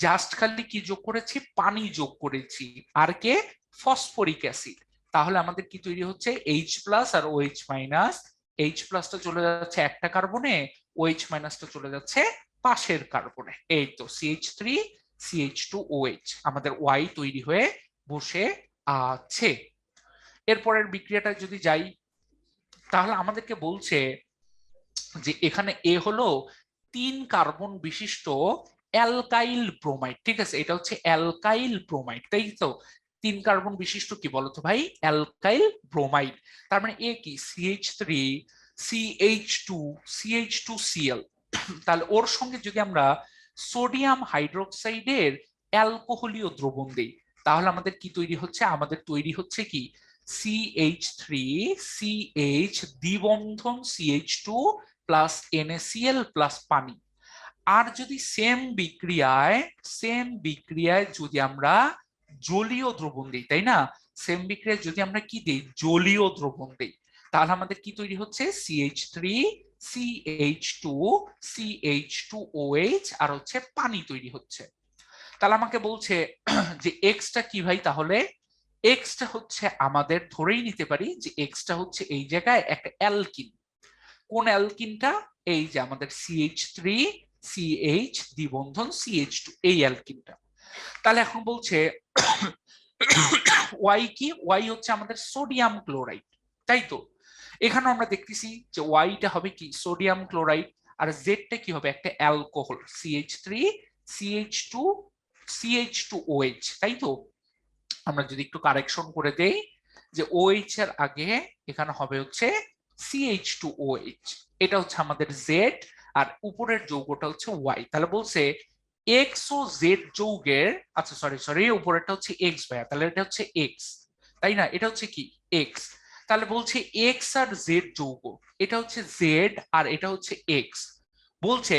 জাস্ট খালি কি যোগ করেছি, পানি যোগ করেছি, আর কে, ফসফরিক অ্যাসিড। তাহলে আমাদের কি তৈরি হচ্ছে, H+ আর OH-। H+টা চলে যাচ্ছে একটা কার্বনে, OH- চলে যাচ্ছে পাশের কার্বনে। এই তো CH3CH2OH, আমাদের ওয়াই তৈরি হয়ে বসে আছে। এরপরের বিক্রিয়াটা যদি যাই, তাহলে আমাদেরকে বলছে যে এখানে এ হলো 3 কার্বন বিশিষ্ট অ্যালকাইল ব্রোমাইড। ঠিক আছে, এটা হচ্ছে অ্যালকাইল ব্রোমাইড, তাই তো? 3 কার্বন বিশিষ্ট কি বলতো ভাই, অ্যালকাইল ব্রোমাইড। তার মানে এ কি, CH3CH2CH2Cl। তাহলে ওর সঙ্গে যদি আমরা সোডিয়াম হাইড্রোক্সাইডের অ্যালকোহলীয় দ্রবণ দিই, তাহলে আমাদের কি তৈরি হচ্ছে, আমাদের তৈরি হচ্ছে কি CH3CH দ্বিবন্ধন CH2 plus NaCl plus পানি। আর যদি সেম বিক্রিয়ায় যদি আমরা জলীয় দ্রবণ দিই, তাই না, সেম বিক্রিয়ায় যদি আমরা কি দিই, জলীয় দ্রবণ দিই, তাহলে আমাদের কি তৈরি হচ্ছে, CH3CH2CH2OH আর হচ্ছে পানি তৈরি হচ্ছে। তাহলে আমাকে বলছে যে এক্সটা কি ভাই, তাহলে এক্সটা হচ্ছে, আমাদের ধরেই নিতে পারি যে এক্সটা হচ্ছে এই জায়গায় একটা অ্যালকিন। কোন অ্যালকিনটা, এই যে আমাদের CH3CH দ্বিবন্ধন CH2, এই অ্যালকিনটা। তাহলে এখন বলছে ওয়াই কি, ওয়াই হচ্ছে আমাদের সোডিয়াম ক্লোরাইড, তাই তো? এখানে আমরা দেখতেছি যে ওয়াইটা হবে কি, সোডিয়াম ক্লোরাইড, আর জেডটা কি হবে, একটা অ্যালকোহল, CH3CH2CH2OH, তাই তো? আমরা যদি একটু কারেকশন করে দেই, যে OH এর আগে এখানে হবে হচ্ছে CH2OH, এটা হচ্ছে আমাদের জেড, আর উপরের যৌগটা হচ্ছে ওয়াই। তাহলে বলছে এক্স ও জেড যৌগের, আচ্ছা সরি সরি, উপরেরটা হচ্ছে এক্স ভাইয়া, তাহলে এটা হচ্ছে এক্স, তাই না, এটা হচ্ছে কি এক্স। তাহলে বলছে এক্স আর জেড যৌগ, এটা হচ্ছে জেড আর এটা হচ্ছে এক্স। বলছে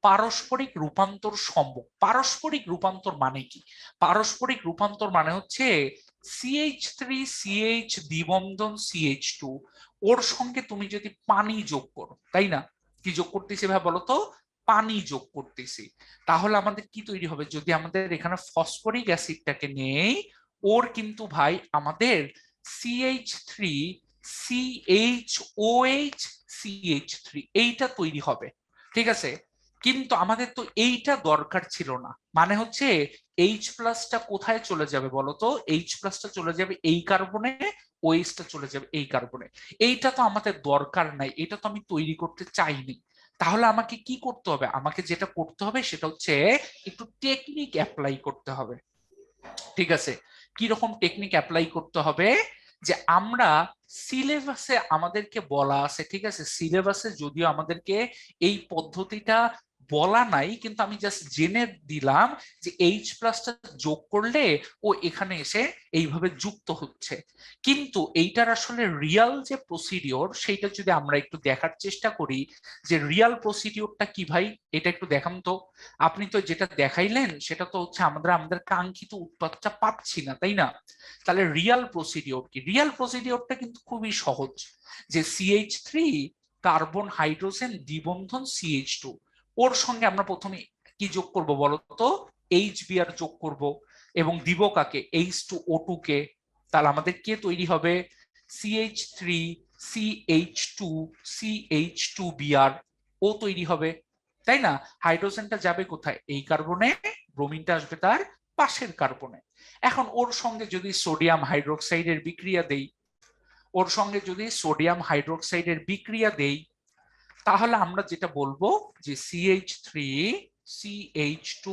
পারস্পরিক রূপান্তর সম্ভব। পারস্পরিক রূপান্তর মানে কি, পারস্পরিক রূপান্তর মানে হচ্ছে CH3CH দ্বিবন্ধন CH2, ওর সঙ্গে তুমি যদি পানি যোগ করো, তাই না, কি যোগ করতেছি ভাই বলো তো, পানি যোগ করতেছি, তাহলে আমাদের কি তৈরি হবে, যদি আমাদের এখানে ফসফরিক অ্যাসিডটাকে নেই, ওর কিন্তু ভাই আমাদের CH3CHOH CH3 এইটা তৈরি হবে। ঠিক আছে, কিন্তু আমাদের তো এইটা দরকার ছিল না, মানে হচ্ছে এইচ প্লাসটা কোথায় চলে যাবে বলতো, এইচ প্লাসটা চলে যাবে এই কার্বনে, ওএইচটা চলে যাবে এই কার্বনে। এইটা তো আমাদের দরকার নাই, এটা তো আমি তৈরি করতে চাইনি। তাহলে আমাকে কি করতে হবে, আমাকে যেটা করতে হবে সেটা হচ্ছে একটু টেকনিক অ্যাপ্লাই করতে হবে। ঠিক আছে, কি রকম টেকনিক অ্যাপ্লাই করতে হবে, যে আমরা সিলেবাসে আমাদেরকে বলা আছে, ঠিক আছে, সিলেবাসে যদিও আমাদেরকে এই পদ্ধতিটা বলা নাই, কিন্তু আমি জাস্ট জেনে দিলাম যে এইচ প্লাসটা যোগ করলে ও এখানে এসে এইভাবে যুক্ত হচ্ছে। কিন্তু এইটার আসলে রিয়াল যে প্রসিডিওর সেইটা যদি আমরা একটু দেখার চেষ্টা করি, যে রিয়াল প্রসিডিওরটা কি ভাই, এটা একটু দেখান তো। আপনি তো যেটা দেখাইলেন সেটা তো হচ্ছে আমরা আমাদের কাঙ্ক্ষিত উৎপাদটা পাচ্ছি না, তাই না? তাহলে রিয়াল প্রসিডিওর কি, রিয়াল প্রসিডিওরটা কিন্তু খুবই সহজ, যে CH3 কার্বন হাইড্রোজেন দ্বিবন্ধন CH2, ওর সঙ্গে আমরা প্রথমে কি যোগ করব বলতো, HBr যোগ করব, এবং দিব কাকে, H2O2 কে। তাহলে আমাদের কে তৈরি হবে, CH3 CH2 CH2Br, ও তৈরি হবে, তাই না? হাইড্রোজেনটা যাবে কোথায়, এই কার্বনে, ব্রোমিনটা আসবে তার পাশের কার্বনে। এখন ওর সঙ্গে যদি সোডিয়াম হাইড্রোক্সাইডের বিক্রিয়া দেই, ওর সঙ্গে যদি সোডিয়াম হাইড্রোক্সাইডের বিক্রিয়া দেই, তাহলে আমরা যেটা বলবো যে CH3 CH2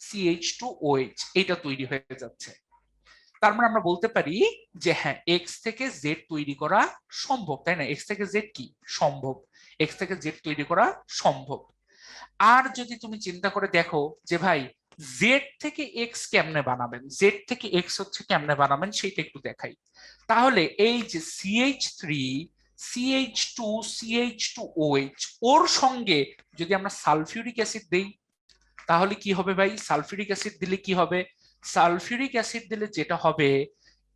CH2OH এটা তৈরি হয়ে যাচ্ছে। তার মানে আমরা বলতে পারি যে হ্যাঁ, এক্স থেকে জেড তৈরি করা সম্ভব, তাই না? এক্স থেকে জেড কি সম্ভব, এক্স থেকে জেড তৈরি করা সম্ভব। আর যদি তুমি চিন্তা করে দেখো যে ভাই জেড থেকে এক্স কেমনে বানাবেন, জেড থেকে এক্স হচ্ছে কেমনে বানাবেন সেটা একটু দেখাই। তাহলে এই যে CH3 CH2 CH2OH, ওর সঙ্গে যদি আমরা সালফিউরিক অ্যাসিড দেই, তাহলে কি হবে ভাই, সালফিউরিক অ্যাসিড দিলে কি হবে, সালফিউরিক অ্যাসিড দিলে যেটা হবে,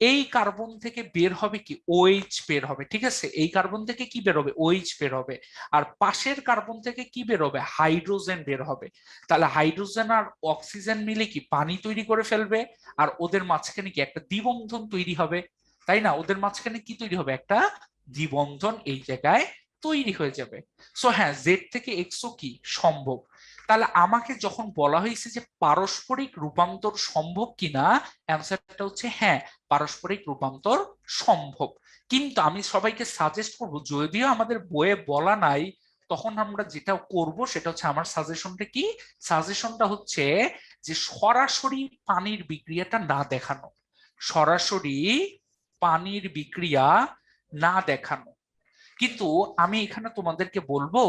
এই কার্বন থেকে বের হবে কি, OH বের হবে, ঠিক আছে, এই কার্বন থেকে কি বের হবে, OH বের হবে। আর পাশের কার্বন থেকে কি বের হবে, হাইড্রোজেন বের হবে। তাহলে হাইড্রোজেন আর অক্সিজেন মিলে কি পানি তৈরি করে ফেলবে, আর ওদের মাঝখানে কি একটা দ্বিবন্ধন তৈরি হবে, তাই না? ওদের মাঝখানে কি তৈরি হবে, একটা দ্বিবন্ধন এই জায়গায় তৈরি হয়ে যাবে। সো হ্যাঁ, জেড থেকে এক্সও কি সম্ভব। তাহলে আমাকে যখন বলা হয়েছে যে পারস্পরিক রূপান্তর সম্ভব কিনা, অ্যান্সারটা হচ্ছে হ্যাঁ, পারস্পরিক রূপান্তর সম্ভব। কিন্তু আমি সবাইকে সাজেস্ট করব, যদিও আমাদের বইয়ে বলা নাই, তখন আমরা যেটা করব সেটা হচ্ছে, আমার সাজেশনটা কি, সাজেশনটা হচ্ছে যে সরাসরি পানির বিক্রিয়াটা না দেখানো, সরাসরি পানির বিক্রিয়া না দেখানো। কিন্তু আমি এখানে তোমাদেরকে বলবো,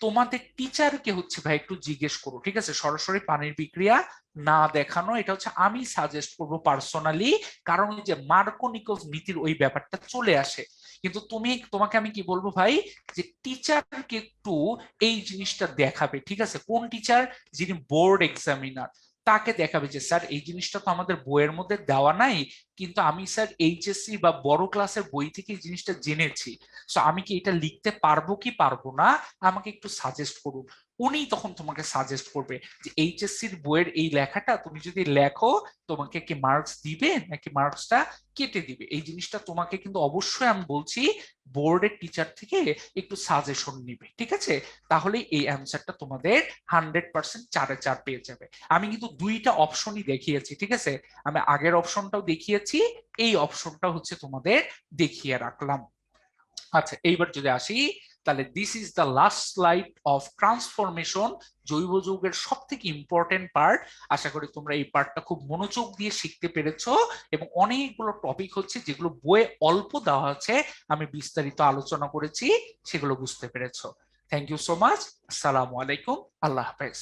তোমাদের টিচারকে হচ্ছে ভাই একটু জিজ্ঞেস করো, ঠিক আছে, সরাসরি পানির বিক্রিয়া না দেখানো, এটা হচ্ছে আমি সাজেস্ট করবো পার্সোনালি। কারণ ওই যে মার্কোনিকভ নীতির ওই ব্যাপারটা চলে আসে। কিন্তু তোমাকে আমি কি বলবো ভাই, যে টিচারকে একটু এই জিনিসটা দেখাবে, ঠিক আছে, কোন টিচার, যিনি বোর্ড এক্সামিনার, তাকে দেখাবে যে স্যার এই জিনিসটা তো আমাদের বইয়ের মধ্যে দেওয়া নাই, কিন্তু আমি স্যার এইচএসসি বা বড় ক্লাসের বই থেকে এই জিনিসটা জেনেছি, সো আমি কি এটা লিখতে পারবো কি পারবো না, আমাকে একটু সাজেস্ট করুন। উনি তখন তোমাকে সাজেস্ট করবে যে এইচএসসির বইয়ের এই লেখাটা তুমি যদি লেখো, তোমাকে কি মার্কস দিবে নাকি মার্কসটা কেটে দিবে। এই জিনিসটা তোমাকে কিন্তু অবশ্যই আমি বলছি বোর্ডের টিচার থেকে একটু সাজেশন নিবে, ঠিক আছে? তাহলে এই অ্যান্সারটা তোমাদের 100% 4-এ 4 পেয়ে যাবে। আমি কিন্তু দুইটা অপশনই দেখিয়েছি, ঠিক আছে, আমি আগের অপশনটাও দেখিয়েছি, এই অপশনটা হচ্ছে তোমাদের দেখিয়ে রাখলাম। আচ্ছা, এইবার যদি আসি, তাহলে this is the last slide of transformation, জৈব যৌগের সব থেকে ইম্পর্টেন্ট পার্ট। আশা করি তোমরা এই পার্টটা খুব মনোযোগ দিয়ে শিখতে পেরেছো, এবং অনেকগুলো টপিক হচ্ছে যেগুলো বইয়ে অল্প দেওয়া আছে, আমি বিস্তারিত আলোচনা করেছি, সেগুলো বুঝতে পেরেছো। Thank you so much. আসসালামু আলাইকুম, আল্লাহ হাফেজ।